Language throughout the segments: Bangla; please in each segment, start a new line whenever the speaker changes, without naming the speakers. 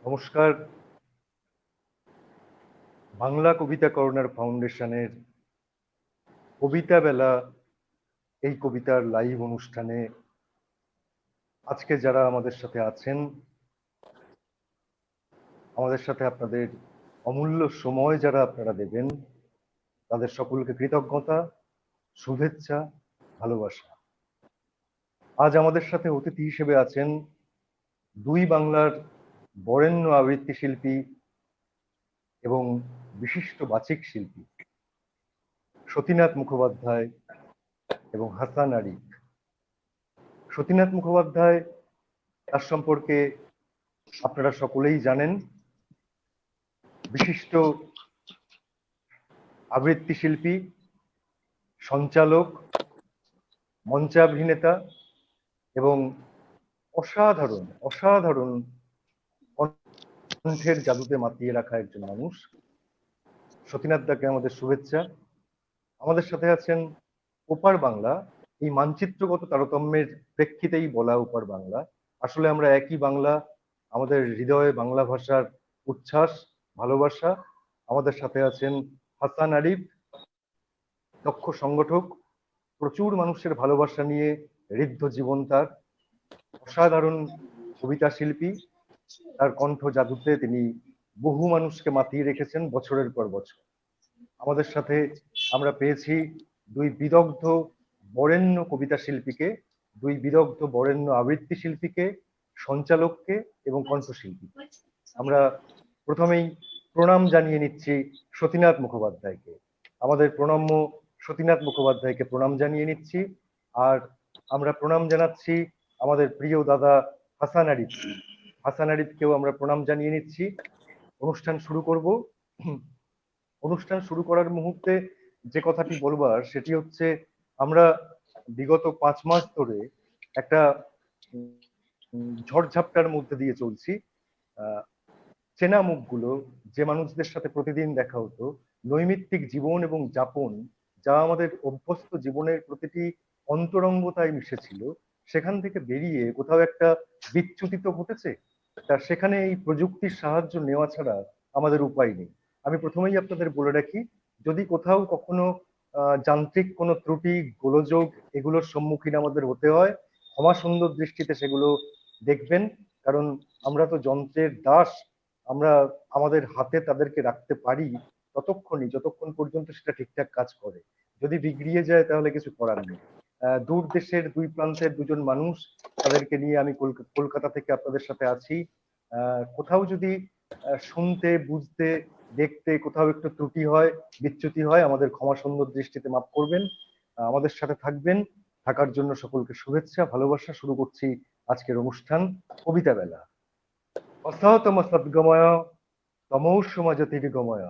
নমস্কার। বাংলা কবিতা কর্নার ফাউন্ডেশনের কবিতা বেলা এই কবিতার লাইভ অনুষ্ঠানে আজকে যারা আমাদের সাথে আছেন, আমাদের সাথে আপনাদের অমূল্য সময় যারা আপনারা দেবেন, তাদের সকলকে কৃতজ্ঞতা, শুভেচ্ছা, ভালোবাসা। আজ আমাদের সাথে অতিথি হিসেবে আছেন দুই বাংলার বরেণ্য আবৃত্তি শিল্পী এবং বিশিষ্ট বাচিক শিল্পী সতীনাথ মুখোপাধ্যায় এবং হাসান আরিফ। সতীনাথ মুখোপাধ্যায়, তার সম্পর্কে আপনারা সকলেই জানেন। বিশিষ্ট আবৃত্তি শিল্পী, সঞ্চালক, মঞ্চাভিনেতা এবং অসাধারণ অসাধারণ কণ্ঠের জাদুতে মাতিয়ে রাখা একজন মানুষ। সতীনাথ দাকে আমাদের শুভেচ্ছা। আমাদের সাথে আছেন ওপার বাংলা। এই মানচিত্রগত তারতম্যের প্রেক্ষিতেই বলা ওপার বাংলা। আসলে আমরা একই বাংলা, আমাদের হৃদয়ে বাংলা ভাষার উচ্ছ্বাস, ভালোবাসা। আমাদের সাথে আছেন হাসান আরিফ, দক্ষ সংগঠক, প্রচুর মানুষের ভালোবাসা নিয়ে ঋদ্ধ জীবন তার, অসাধারণ কবিতা শিল্পী। তার কণ্ঠ জাদুতে তিনি বহু মানুষকে মাতিয়ে রেখেছেন বছরের পর বছর। আমাদের সাথে আমরা পেয়েছি দুই বিদগ্ধ বরেণ্য কবিতা শিল্পীকে, দুই বিদগ্ধ বরেণ্য আবৃত্তি শিল্পীকে, সঞ্চালককে এবং কণ্ঠশিল্পী। আমরা প্রথমেই প্রণাম জানিয়ে নিচ্ছি সতীনাথ মুখোপাধ্যায়কে। আমাদের প্রণম্য সতীনাথ মুখোপাধ্যায়কে প্রণাম জানিয়ে নিচ্ছি। আর আমরা প্রণাম জানাচ্ছি আমাদের প্রিয় দাদা হাসান আরিফ। হাসান আরিফকেও আমরা প্রণাম জানিয়ে নিচ্ছি। অনুষ্ঠান শুরু করব। অনুষ্ঠান শুরু করার মুহূর্তে যে কথাটি বলবার সেটি হচ্ছে, আমরা বিগত 5 মাস ধরে একটা ঝড়ঝাপটার মধ্যে দিয়ে চলছি। চেনা মুখগুলো, যে মানুষদের সাথে প্রতিদিন দেখা হতো, নৈমিত্তিক জীবন এবং যাপন, যা আমাদের অভ্যস্ত জীবনের প্রতিটি অন্তরঙ্গতায় মিশেছিল, সেখান থেকে বেরিয়ে কোথাও একটা বিচ্যুতি তো ঘটেছে। তা সেখানে এই প্রযুক্তির সাহায্য নেওয়া ছাড়া আমাদের উপায় নেই। আমি প্রথমেই আপনাদের বলে রাখি, যদি কোথাও কখনো যান্ত্রিক কোনো ত্রুটি, গোলযোগ এগুলোর সম্মুখীন আমাদের হতে হয়, ক্ষমা সুন্দর দৃষ্টিতে সেগুলো দেখবেন। কারণ আমরা তো যন্ত্রের দাস। আমরা আমাদের হাতে তাদেরকে রাখতে পারি ততক্ষণই, যতক্ষণ পর্যন্ত সেটা ঠিকঠাক কাজ করে। যদি বিগড়িয়ে যায় তাহলে কিছু করার নেই। দূর দেশের দুই প্রান্তের দুজন মানুষ, তাদেরকে নিয়ে আমি কলকাতা থেকে আপনাদের সাথে আছি। কোথাও যদি শুনতে, বুঝতে, দেখতে কোথাও একটু ত্রুটি হয়, বিচ্যুতি হয়, আমাদের ক্ষমা সুন্দর দৃষ্টিতে মাফ করবেন। আমাদের সাথে থাকবেন। থাকার জন্য সকলকে শুভেচ্ছা, ভালোবাসা। শুরু করছি আজকের অনুষ্ঠান কবিতা বেলা। অসতম সদ্গময় তমৌসুম জ্যোতির্গময়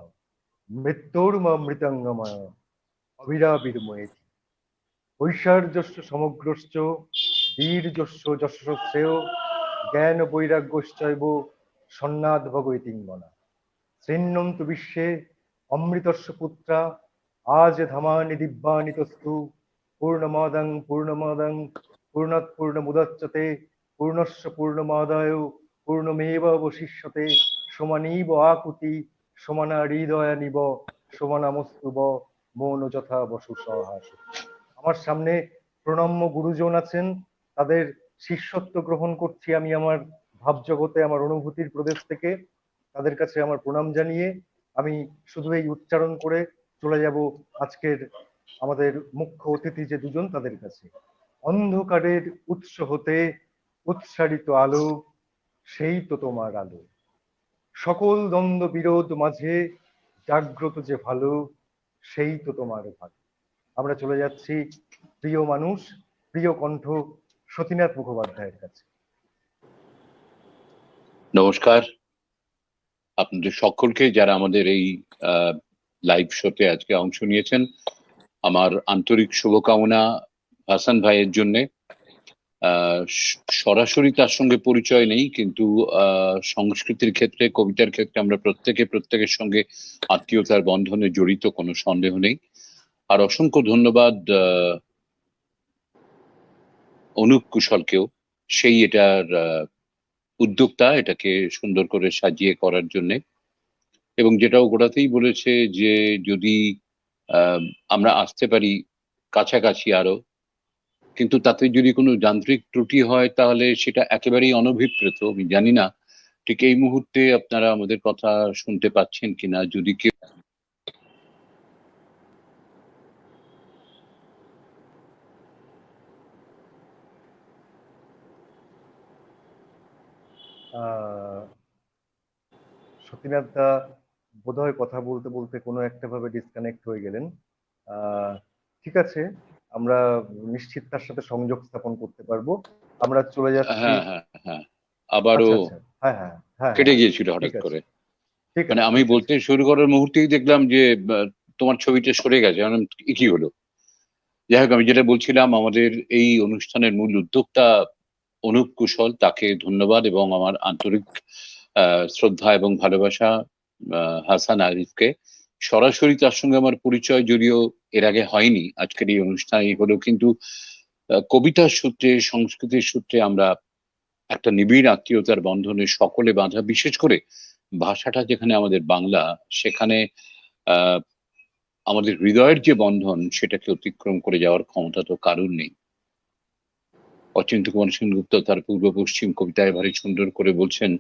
মৃত্যুর্মৃতঙ্গময় অবিরাবির্ময়েতি ঐশ্বর্যস্য সমগ্রশ্চ বীর্যস্য যশস্যেয় জ্ঞান বৈরাগ্যশ্চৈব সন্ন্যাদ ভগৈতিঙ্গনা শৃণ্বন্তু বিশ্বে অমৃতস্য পুত্রা আজ ধামানি দিব্যানি তস্তু পূর্ণমাদাং পূর্ণাৎ পূর্ণমুদচ্যতে পূর্ণস্য পূর্ণমাদায় পূর্ণমেবাবশিষ্যতে সমানীব আকুতি সমানা হৃদয়ানিব সমানামস্তুব মৌন যথা বসু সহাস। আমার সামনে প্রণম্য গুরুজন আছেন, তাদের শিষ্যত্ব গ্রহণ করছি আমি আমার ভাবজগতে, আমার অনুভূতির প্রদেশ থেকে। তাদের কাছে আমার প্রণাম জানিয়ে আমি শুধু এই উচ্চারণ করে চলে যাব আজকের আমাদের মুখ্য অতিথি যে দুজন, তাদের কাছে। অন্ধকারের উৎস হতে উৎসারিত আলো, সেই তো তোমার আলো। সকল দ্বন্দ্ব বিরোধ মাঝে জাগ্রত যে ভালো, সেই তো তোমার ভালো। আমরা চলে যাচ্ছি প্রিয় মানুষ, প্রিয় কণ্ঠ সতীনাথ মুখোপাধ্যায়ের কাছে।
নমস্কার আপনাদের সকলকে, যারা আমাদের এই লাইভ শোতে আজকে অংশ নিয়েছেন। আমার আন্তরিক শুভকামনা হাসান ভাইয়ের জন্য। সরাসরি তার সঙ্গে পরিচয় নেই, কিন্তু সংস্কৃতির ক্ষেত্রে, কবিতার ক্ষেত্রে আমরা প্রত্যেকের সঙ্গে আত্মীয়তার বন্ধনে জড়িত, কোনো সন্দেহ নেই। আর অসংখ্য ধন্যবাদ অনুপ কুশলকেও, সেই এটার উদ্যোক্তা এটাকে সুন্দর করে সাজিয়ে করার জন্য, এবং যেটাও গোড়াতেই বলেছে যে যদি আমরা আসতে পারি কাছাকাছি আরো, কিন্তু তাতে যদি কোনো যান্ত্রিক ত্রুটি হয় তাহলে সেটা একেবারেই অনভিপ্রেত। আমি জানি না ঠিক এই মুহূর্তে আপনারা আমাদের কথা শুনতে পাচ্ছেন কিনা, যদি কেউ
সতীনাথ দা বোধহয় কথা বলতে বলতে কোনো একটা ভাবে ডিসকানেক্ট হয়ে গেলেন। ঠিক আছে, আমরা নিশ্চিত তার সাথে সংযোগ স্থাপন করতে পারবো। আমরা চলে যাচ্ছি।
হ্যাঁ হ্যাঁ হ্যাঁ, আবারও
আচ্ছা আচ্ছা, হ্যাঁ হ্যাঁ হ্যাঁ
কেটে
হ্যাঁ,
গিয়েছিল
ঠিক
হঠাৎ
আছে
করে।
ঠিক
মানে
আছে
আমি
ঠিক আছে।
বলতে শুরু করার মুহূর্তেই দেখলাম যে তোমার ছবিটা সরে গেছে। কি হলো? যাই হোক, আমি যেটা বলছিলাম, আমাদের এই অনুষ্ঠানের মূল উদ্যোক্তা অনুপ কুশল, তাকে ধন্যবাদ এবং আমার আন্তরিক শ্রদ্ধা এবং ভালোবাসা। হাসান আরিফকে সরাসরি তার সঙ্গে আমার পরিচয় যদিও এর আগে হয়নি, আজকের এই অনুষ্ঠানে হলো, কিন্তু কবিতার সূত্রে, সংস্কৃতির সূত্রে আমরা একটা নিবিড় আত্মীয়তার বন্ধনে সকলে বাঁধা। বিশেষ করে ভাষাটা যেখানে আমাদের বাংলা, সেখানে আহ আমাদের হৃদয়ের যে বন্ধন, সেটাকে অতিক্রম করে যাওয়ার ক্ষমতা তো কারুর নেই। অচিন্ত্য কুমার সেনগুপ্ত তার পূর্ব পশ্চিম কবিতায় ভারী সুন্দর করে বলছেন,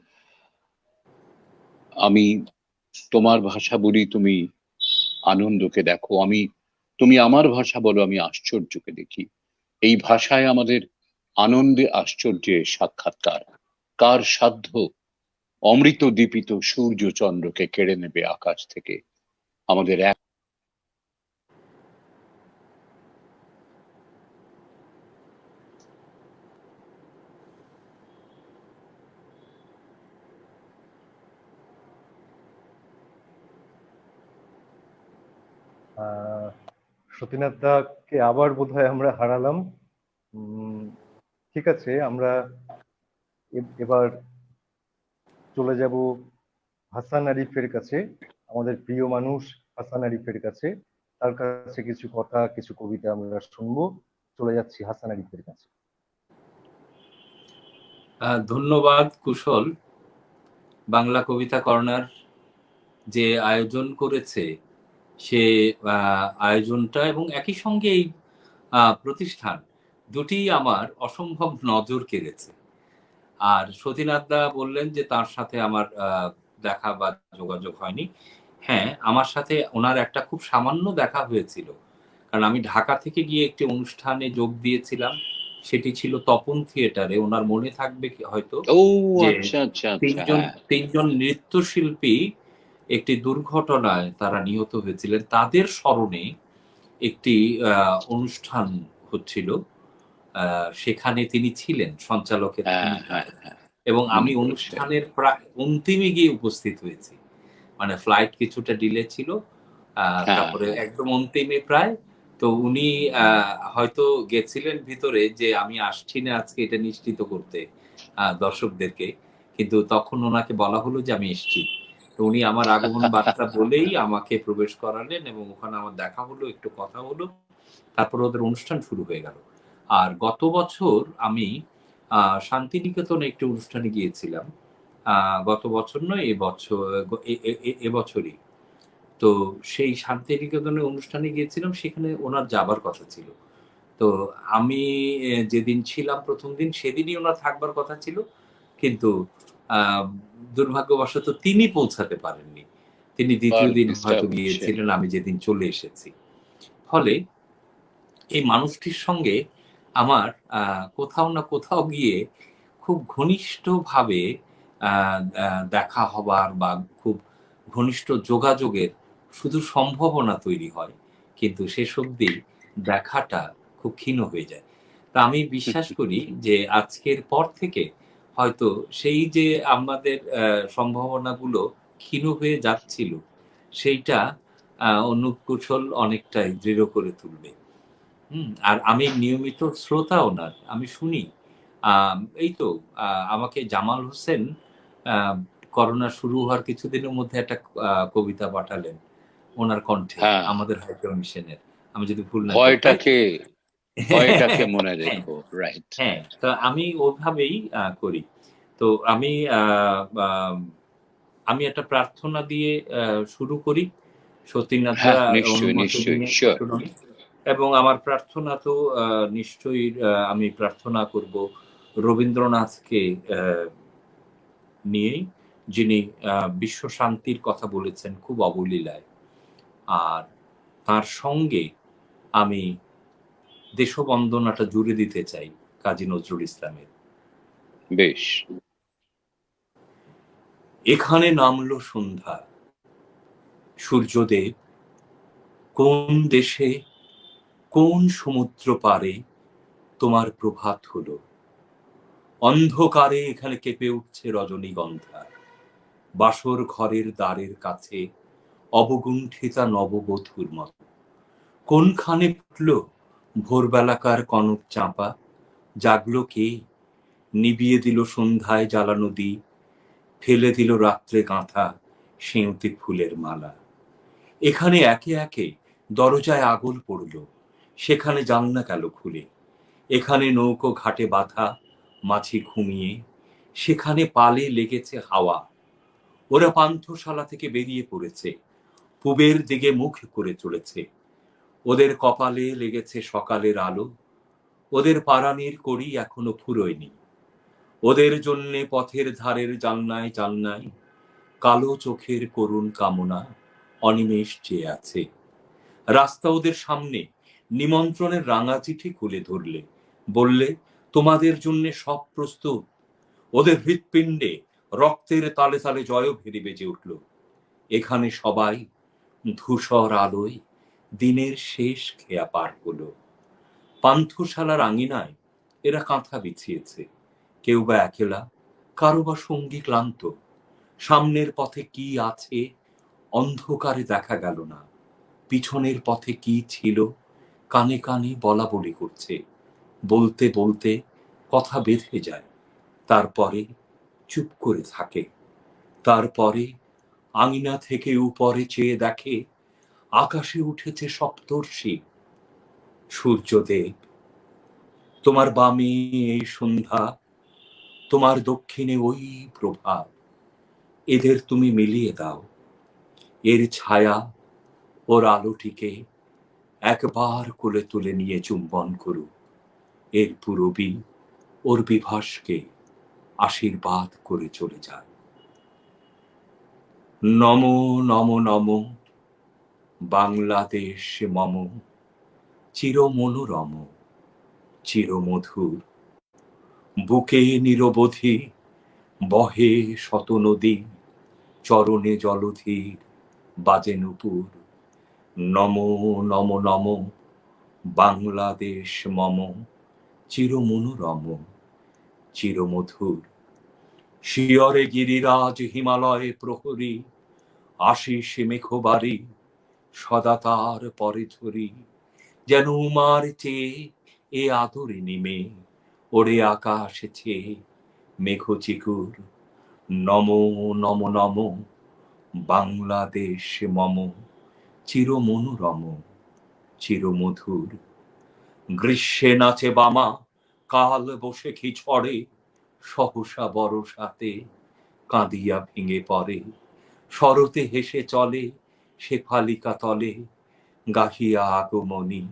আমি তোমার ভাষা বলি, তুমি আনন্দকে দেখো, তুমি আমার ভাষা বলো, আমি আশ্চর্যকে দেখি। এই ভাষায় আমাদের আনন্দে আশ্চর্যে সাক্ষাৎকার। কার সাধ্য অমৃত দীপিত সূর্য চন্দ্রকে কেড়ে নেবে আকাশ থেকে? আমাদের এক
সতীনাথ দাকে আবার বোধহয় আমরা হারালাম। ঠিক আছে, আমরা এবার চলে যাব হাসান আরিফের কাছে, আমাদের প্রিয় মানুষ হাসান আরিফের কাছে। তার কাছে কিছু কথা, কিছু কবিতা আমরা শুনবো। চলে যাচ্ছি হাসান আরিফের কাছে।
ধন্যবাদ কুশল। বাংলা কবিতা কর্নার যে আয়োজন করেছে, সে আয়োজনটা এবং একই সঙ্গে এই প্রতিষ্ঠান দুটি আমার অসম্ভব নজর কেড়েছে। আর সতীনাথ দা বললেন যে তার সাথে আমার দেখা বা যোগাযোগ হয়নি। হ্যাঁ, আমার সাথে ওনার একটা খুব সামান্য দেখা হয়েছিল, কারণ আমি ঢাকা থেকে গিয়ে একটি অনুষ্ঠানে যোগ দিয়েছিলাম। সেটি ছিল তপন থিয়েটারে। ওনার মনে থাকবে হয়তো
ও
যে
আচ্ছা আচ্ছা আচ্ছা,
তিনজন
হ্যাঁ
তিনজন নৃত্যশিল্পী একটি দুর্ঘটনায় তারা নিহত হয়েছিলেন। তাদের স্মরণে একটি অনুষ্ঠান হচ্ছিল। সেখানে তিনি ছিলেন সঞ্চালকের
হ্যাঁ হ্যাঁ
ভূমিকায়,
হ্যাঁ,
এবং আমি
মনে পড়েছে।
অনুষ্ঠানের প্রায় অন্তিমে গিয়ে উপস্থিত হয়েছি। মানে ফ্লাইট কিছুটা ডিলে ছিল,
হ্যাঁ
তারপরে
হ্যাঁ,
একদম অন্তিমে প্রায়। তো উনি হয়তো গেছিলেন ভিতরে যে আমি আসছি না আজকে, এটা নিশ্চিত করতে দর্শকদেরকে। কিন্তু তখন ওনাকে বলা হলো যে আমি এসছি। তো উনি আমার আগমন বার্তা বলেই আমাকে প্রবেশ করালেন এবং ওখানে আমার দেখা হলো, একটু কথা হলো। তারপরে ওদের অনুষ্ঠান শুরু হয়ে গেল। আর গত বছর আমি শান্তিনিকেতনে একটি অনুষ্ঠানে গিয়েছিলাম। গত বছর নয়, এবছরই। তো সেই শান্তিনিকেতনের অনুষ্ঠানে গিয়েছিলাম, সেখানে ওনার যাবার কথা ছিল। তো আমি যেদিন ছিলাম ১ম দিন, সেদিনই ওনার থাকবার কথা ছিল। কিন্তু আ দুর্ভাগ্যবশত তিনি পৌঁছাতে পারেননি। তিনি
আর
২য় দিন
ডিস্টার্ব
হয়তো
হচ্ছে।
গিয়েছিলেন, আমি যেদিন চলে এসেছি। ফলে এই মানুষটির সঙ্গে আমার কোথাও না কোথাও গিয়ে খুব ঘনিষ্ঠভাবে আ আ দেখা হবার বা খুব ঘনিষ্ঠ যোগাযোগের শুধু সম্ভাবনা তৈরি হয়। কিন্তু শেষ অবধি দেখাটা খুব ক্ষীণ হয়ে যায়। তা আমি বিশ্বাস করি যে আজকের পর থেকে হয়তো সেই যে আমাদের সম্ভাবনাগুলো ক্ষীণ হয়ে যাচ্ছিল, সেইটা অনুপ কুশল অনেকটাই দৃঢ় করে তুলবে। আর আমি নিয়মিত শ্রোতা ওনার। আমি শুনি। এই তো আমাকে জামাল হোসেন আ করোনা শুরু হওয়ার কিছুদিনের মধ্যে একটা কবিতা পাঠালেন ওনার কণ্ঠে,
হ্যাঁ,
আমাদের হাইড্রো মিশনের। আমি যদি ভুল না করি, তাই তো?
ভয়টাকে ভয়টাকে মনে
হ্যাঁ,
রেখো, রাইট।
হ্যাঁ। তো আমি ওভাবেই করি। তো আমি আমি একটা প্রার্থনা দিয়ে শুরু করি, সতীনাথ দা
হ্যাঁ, নিশ্চয়ই
অনুমতি
নিশ্চয়ই,
নিয়ে
শিওর।
শুরু করি। এবং আমার প্রার্থনা তো নিশ্চয়ই আমি প্রার্থনা করব রবীন্দ্রনাথকে নিয়েই, যিনি বিশ্ব শান্তির কথা বলেছেন খুব অবলীলায়। আর তার সঙ্গে আমি দেশবন্দনাটা জুড়ে দিতে চাই কাজী নজরুল ইসলামের।
বেশ।
এখানে নামলো সন্ধ্যা, সূর্যদেব কোন দেশে কোন সমুদ্র পারে তোমার প্রভাত হলো, অন্ধকারে এখানে কেঁপে উঠছে রজনীগন্ধা, বাসর ঘরের দ্বারের কাছে অবগুণ্ঠিতা নববধূর মতো। কোনখানে ফুটল ভোরবেলাকার কনক চাঁপা, জাগলো কে, নিবিয়ে দিল সন্ধ্যায় জ্বালানো দ্বীপ, ফেলে দিল রাত্রে গাঁথা সেঁউতি ফুলের মালা। এখানে একে একে দরজায় আগল পড়ল, সেখানে জানলা গেল খুলে। এখানে নৌকো ঘাটে বাঁধা, মাছি ঘুমিয়ে, সেখানে পালে লেগেছে হাওয়া। ওরা পান্থশালা থেকে বেরিয়ে পড়েছে, পূবের দিকে মুখ করে চলেছে। ওদের কপালে লেগেছে সকালের আলো, ওদের পারানির কড়ি এখনো ফুরোয়নি। ওদের জন্যে পথের ধারের জানলায় জানলায় কালো চোখের করুণ কামনা অনিমেষ চেয়ে আছে। রাস্তা ওদের সামনে নিমন্ত্রণের রাঙা চিঠি খুলে ধরলে, বললে তোমাদের জন্য সব প্রস্তুত। ওদের হৃৎপিণ্ডে রক্তের তালে তালে জয়ভেরি বেজে উঠল। এখানে সবাই ধূসর আলোয় দিনের শেষ খেয়া পার হলো। পান্থশালার আঙিনায় এরা কাঁথা বিছিয়েছে, কেউ বা একলা, কারো বা সঙ্গী ক্লান্ত। সামনের পথে কি আছে অন্ধকারে দেখা গেল না, পিছনের পথে কি ছিল কানে কানে বলা বলি করছে। বলতে বলতে কথা বেঁধে যায়, তারপরে চুপ করে থাকে। তারপরে আঙিনা থেকে উপরে চেয়ে দেখে আকাশে উঠেছে সপ্তর্ষি। সূর্যদেব, তোমার বামে এই সন্ধ্যা, তোমার দক্ষিণে ওই প্রভাত, এদের তুমি মিলিয়ে দাও। এর ছায়া ওর আলোটিকে একবার কোলে তুলে নিয়ে চুম্বন করুক। এর পূরবী ওর বিভাসকে আশীর্বাদ করে চলে যায়। নম নম নম বাংলাদেশ মম, চিরমনোরম চিরমধুর। বুকে নিরবধি বহে শত নদী, চরণে জলধীর বাজে নূপুর। নম নম নম বাংলাদেশ মম, চিরমনোরম চিরমধুর। শিয়রে গিরিরাজ হিমালয় প্রহরী, আশিস মেঘবাড়ি সদা তার পরে ঝরি। যেন উমার চেয়ে এ আদরে নিমে, ওরে আকাশে চেয়ে মেঘ চিকুর। নম নম নম বাংলাদেশ মম, চিরমনোরম চিরমধুর। গ্রীষ্মে নাচে বামা, কাল বৈশাখী ঝড়ে, সহসা বরসাতে কাঁদিয়া ভেঙে পড়ে। শরতে হেসে চলে শেফালিকা তলে, গাহিয়া আগমনী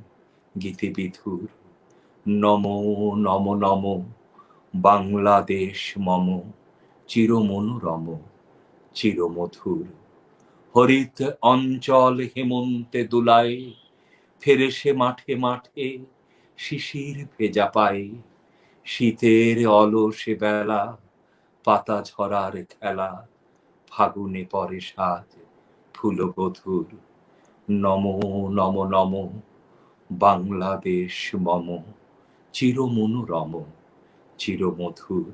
গীতি বিধুর। নম নম নম বাংলাদেশ মম, চিরমনোরম চিরমধুর। হরিত অঞ্চল হেমন্তে দুলায়, ফেরে সে মাঠে মাঠে শিশির ভেজা পায়ে। শীতের অলসে বেলা, পাতা ঝরার খেলা, ফাগুনে পরে সাজ ফুলবধূর। নম নম নম বাংলাদেশ মম, চিরমনোরম চিরমধুর।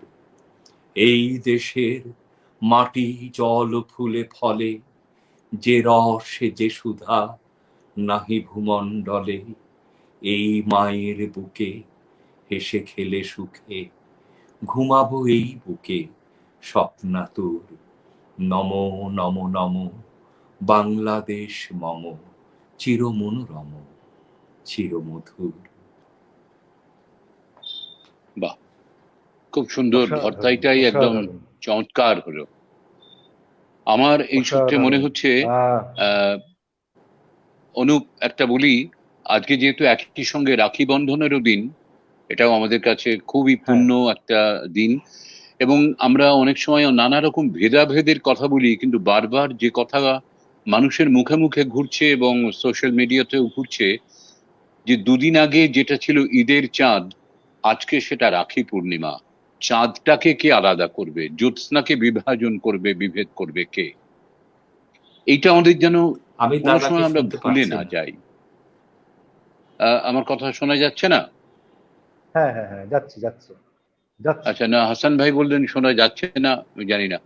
এই দেশের মাটি জল ফুলে ফলে, যে রসে যে সুধা নাহি ভূমণ্ডলে। এই মায়ের বুকে হেসে খেলে সুখে, ঘুমাবো এই বুকে স্বপ্নাতুর। নম নম নম বাংলাদেশ মম, চিরমনোরম চিরমধুর।
বাহ, খুব সুন্দর,
অসাধারণ,
অধ্যায়টাই একদম
অসাধারণ,
চমৎকার হলো। আমার এই সূত্রে মনে
অসাধারণ।
হচ্ছে
আহ
আহ অনুপ, একটা বলি, আজকে যেহেতু একই সঙ্গে রাখি বন্ধনেরও দিন, এটাও আমাদের কাছে খুবই
হ্যাঁ,
পূর্ণ একটা দিন। এবং আমরা অনেক সময় নানা রকম ভেদাভেদের কথা বলি, কিন্তু বারবার যে কথা মানুষের মুখে মুখে ঘুরছে এবং সোশ্যাল মিডিয়াতেও ঘুরছে, যে দুদিন আগে যেটা ছিল ঈদের চাঁদ, আজকে সেটা রাখি পূর্ণিমা। চাঁদটাকে কে আলাদা করবে, জ্যোৎস্নাকে বিভাজন করবে, বিভেদ করবে কে? এইটা আমাদের যেন
আমি
কোনো
দাদাকে
সময় আমরা
শুনতে
ভুলে
পাচ্ছি
না
না।
যাই। আমার কথা শোনা যাচ্ছে না?
হ্যাঁ, হ্যাঁ, হ্যাঁ, যাচ্ছে, যাচ্ছে, যাচ্ছে।
আচ্ছা, না, হাসান ভাই বললেন শোনা যাচ্ছে না, আমি জানি না।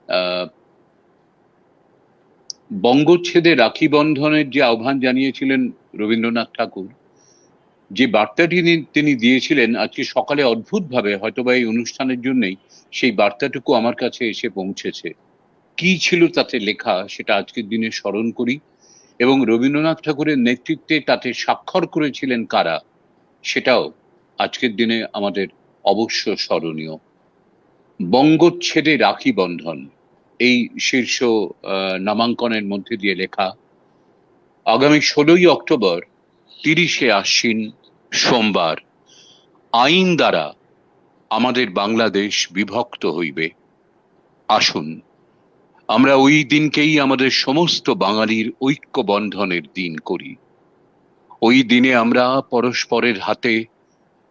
আহ বঙ্গচ্ছেদে রাখি বন্ধনের যে আহ্বান জানিয়েছিলেন রবীন্দ্রনাথ ঠাকুর, যে বার্তাটি তিনি দিয়েছিলেন, আজকে সকালে অদ্ভুতভাবে হয়তোবা এই অনুষ্ঠানের জন্যই সেই বার্তাটুকু আমার কাছে এসে পৌঁছেছে। কি ছিল তাতে লেখা সেটা আজকের দিনে স্মরণ করি, এবং রবীন্দ্রনাথ ঠাকুরের নেতৃত্বে তাতে স্বাক্ষর করেছিলেন কারা, সেটাও আজকের দিনে আমাদের অবশ্য স্মরণীয়। বঙ্গচ্ছেদে রাখি বন্ধন, এই শীর্ষ নামাঙ্কনের মধ্যে দিয়ে লেখা। আগামী 16ই অক্টোবর, 30শে আশ্বিন, সোমবার, আইন দ্বারা আমাদের বাংলাদেশ বিভক্ত হইবে। আসুন আমরা ওই দিনকেই আমাদের সমস্ত বাঙালির ঐক্য বন্ধনের দিন করি। ওই দিনে আমরা পরস্পরের হাতে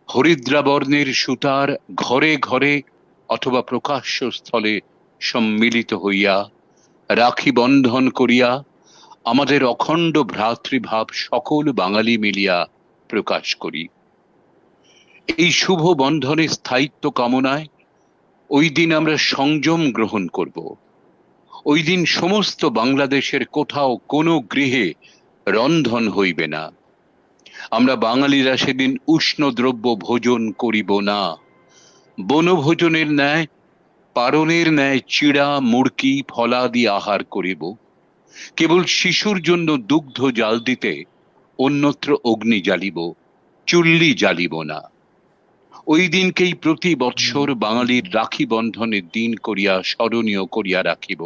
হরিদ্রাবর্ণের সুতার ঘরে ঘরে অথবা প্রকাশ্য স্থলে সম্মিলিত হইয়া রাখি বন্ধন করিয়া আমাদের অখণ্ড ভ্রাতৃভাব সকল বাঙালি মিলিয়া প্রকাশ করি। এই শুভ বন্ধনের স্থায়িত্ব কামনায় ওই দিন আমরা সংযম গ্রহণ করব। ওই দিন সমস্ত বাংলাদেশের কোথাও কোনো গৃহে রন্ধন হইবে না। আমরা বাঙালিরা সেদিন উষ্ণ দ্রব্য ভোজন করিব না। বনভোজনের ন্যায়, পারণের ন্যায় চিড়া মুড়কি ফলাদি আহার করিব। কেবল শিশুর জন্য দুগ্ধ জাল দিতে অন্যত্র অগ্নি জ্বালিব, চুল্লি জ্বালিব না। ওই দিনকেই প্রতি বৎসর বাঙালির রাখি বন্ধনের দিন করিয়া স্মরণীয় করিয়া রাখিব।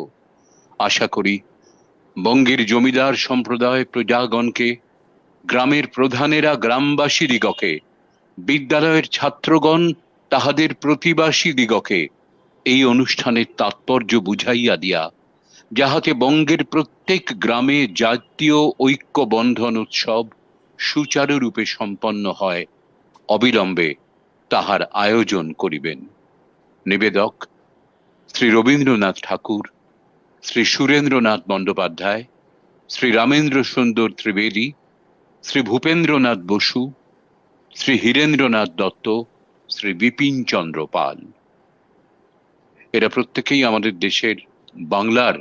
আশা করি বঙ্গের জমিদার সম্প্রদায় প্রজাগণকে, গ্রামের প্রধানেরা গ্রামবাসী দিগকে, বিদ্যালয়ের ছাত্রগণ তাহাদের প্রতিবাসী দিগকে এই অনুষ্ঠানের তাৎপর্য বুঝাইয়া দিয়া, যাহাতে বঙ্গের প্রত্যেক গ্রামে জাতীয় ঐক্য বন্ধন উৎসব সুচারুরূপে সম্পন্ন হয়, অবিলম্বে তাহার আয়োজন করিবেন। নিবেদক শ্রী রবীন্দ্রনাথ ঠাকুর, শ্রী সুরেন্দ্রনাথ বন্দ্যোপাধ্যায়, শ্রী রামেন্দ্র সুন্দর ত্রিবেদী, শ্রী ভূপেন্দ্রনাথ বসু, শ্রী হীরেন্দ্রনাথ দত্ত, শ্রী বিপিন চন্দ্র পাল। এরা প্রত্যেকেই আমাদের দেশের, বাংলার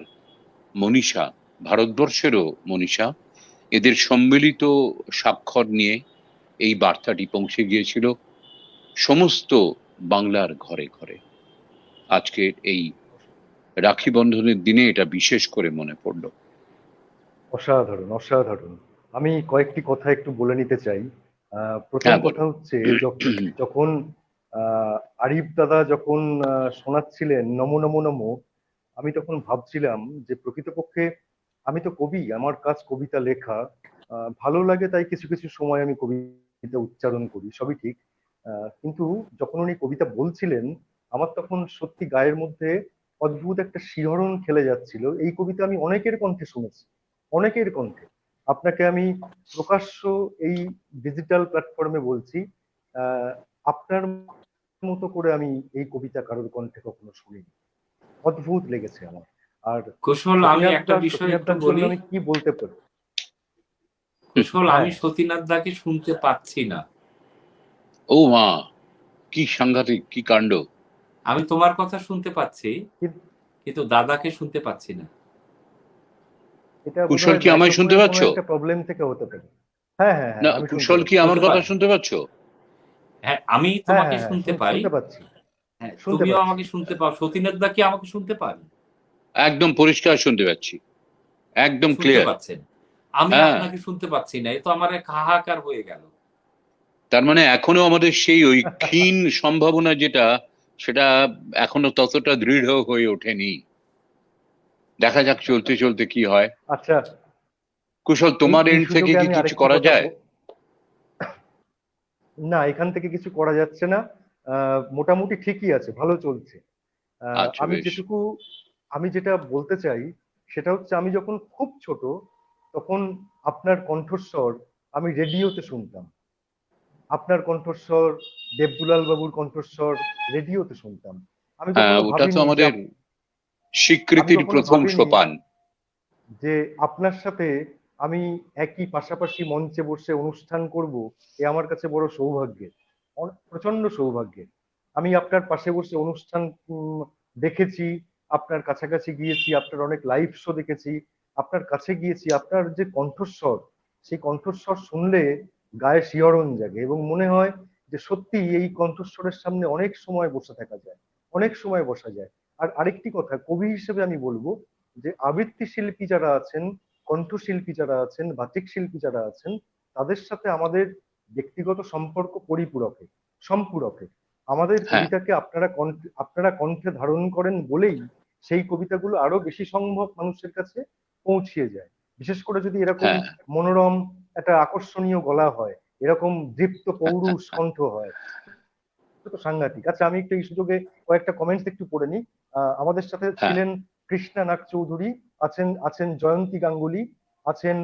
মনীষা, ভারতবর্ষেরও মনীষা। এদের সম্মিলিত স্বাক্ষর নিয়ে এই বার্তাটি পৌঁছে গিয়েছিল সমস্ত বাংলার ঘরে ঘরে। আজকের এই রাখি বন্ধনের দিনে এটা বিশেষ করে মনে পড়লো।
অসাধারণ, অসাধারণ। আমি কয়েকটি কথা একটু বলে নিতে চাই। প্রথম
হ্যাঁ, বলো।
কথা হচ্ছে, যখন আরিফ দাদা যখন শোনাচ্ছিলেন নমো নমো নমো, আমি তখন ভাবছিলাম যে প্রকৃতপক্ষে আমি তো কবি, আমার কাজ কবিতা লেখা। ভালো লাগে তাই কিছু কিছু সময় আমি কবিতা উচ্চারণ করি, সবই ঠিক। কিন্তু যখন উনি কবিতা বলছিলেন, আমার তখন সত্যি গায়ের মধ্যে অদ্ভুত একটা শিহরণ খেলে যাচ্ছিল। এই কবিতা আমি অনেকের কণ্ঠে শুনেছি, অনেকের কণ্ঠে। আপনাকে আমি প্রকাশ্য এই ডিজিটাল প্ল্যাটফর্মে বলছি, আহ, আপনার মতো করে আমি এই কবিতা কারোর কণ্ঠে কখনো শুনিনি। অদ্ভুত লেগেছে আমার। আর
কুশল, আমি একটা বিষয় একটু
সতীনাথদার জন্য
বলি।
আমি কি বলতে পারি?
কুশল, আমি
হ্যাঁ,
সতীনাথ দাকে শুনতে পাচ্ছি না।
ও মা, কি সাংঘাতিক, কি কাণ্ড!
আমি তোমার কথা শুনতে পাচ্ছি,
কিন্তু
কিন্তু দাদাকে শুনতে পাচ্ছি না।
এটা
কুশল,
বোধহয়
কি আমায় শুনতে
মাইক্রোফোনের কোনো
পাচ্ছ?
একটা প্রবলেম থেকে হতে পারে। হ্যাঁ, হ্যাঁ,
না,
হ্যাঁ, আমি শুনতে
কুশল, কি
পাচ্ছি।
আমার
হতে
কথা
পারে।
শুনতে পাচ্ছ?
হ্যাঁ, আমি
হ্যাঁ,
তোমাকে
হ্যাঁ, হ্যাঁ,
শুনতে পাই।
শুনতে পাচ্ছি,
হ্যাঁ,
শুনতে
তুমিও
পাচ্ছি।
আমাকে শুনতে পাও। সতীনাথ দা কি আমাকে শুনতে পান?
একদম পরিষ্কার শুনতে পাচ্ছি, একদম
শুনতে
ক্লিয়ার।
পাচ্ছেন? আমি
হ্যাঁ,
আপনাকে শুনতে পাচ্ছি না। এ তো আমার এক হাহাকার হয়ে গেল।
তার মানে এখনো আমাদের সেই ওই ক্ষীণ সম্ভাবনা যেটা সেটা এখনো ততটা দৃঢ় হয়ে ওঠেনি। দেখা যাক চলতে চলতে কি হয়।
আচ্ছা,
কুশল,
এই
তোমার
এই
এন্ড থেকে
সুযোগে
কি
আমি
কিছু
আরেকটি
করা
কথা
যায়?
না, এখান থেকে কিছু করা যাচ্ছে না। মোটামুটি ঠিকই আছে, ভালো চলছে।
আচ্ছা,
আমি
বেশ।
যেটুকু আমি যেটা বলতে চাই সেটা হচ্ছে, আমি যখন খুব ছোট তখন আপনার কণ্ঠস্বর আমি রেডিওতে শুনতাম। আপনার কণ্ঠস্বর, দেবদুলাল বাবুর কণ্ঠস্বর রেডিওতে শুনতাম। আমি
হ্যাঁ,
কখনো
ওটা তো
ভাবিনি যে
আমাদের
আমি
স্বীকৃতির
কখনো
প্রথম
ভাবিনি
সোপান।
যে আপনার সাথে আমি একই পাশাপাশি মঞ্চে বসে অনুষ্ঠান করব। এ আমার কাছে বড় সৌভাগ্যের, প্রচন্ড সৌভাগ্যের। আমি আপনার পাশে বসে অনুষ্ঠান দেখেছি, আপনার কাছাকাছি গিয়েছি, আপনার অনেক লাইভ শো দেখেছি, আপনার কাছে গিয়েছি। আপনার যে কণ্ঠস্বর, সেই কণ্ঠস্বর শুনলে গায়ে শিহরণ জাগে এবং মনে হয় যে সত্যি এই কণ্ঠস্বরের সামনে অনেক সময় বসে থাকা যায়, অনেক সময় বসা যায়। আর আরেকটি কথা কবি হিসেবে আমি বলবো যে আবৃত্তি শিল্পী যারা আছেন, কণ্ঠশিল্পী যারা আছেন, বাচিক শিল্পী যারা আছেন, তাদের সাথে আমাদের ব্যক্তিগত সম্পর্ক পরিপূরকের, সম্পূরকের। আমাদের
হ্যাঁ,
কবিতাকে আপনারা কণ্ঠে ধারণ করেন বলেই সেই কবিতাগুলো আরো বেশি সম্ভব মানুষের কাছে পৌঁছিয়ে যায়। বিশেষ করে যদি এরকম
হ্যাঁ।
মনোরম একটা আকর্ষণীয় গলা হয়, এরকম দীপ্ত পৌরুষ কণ্ঠ হয়, এটা তো সাংঘাতিক। আচ্ছা, আমি একটু এই সুযোগে কয়েকটা কমেন্টস একটু পড়ে নিই। আমাদের সাথে
হ্যাঁ,
ছিলেন কৃষ্ণা নাগ চৌধুরী, আছেন আছেন জয়ন্তী গাঙ্গুলি, আছেন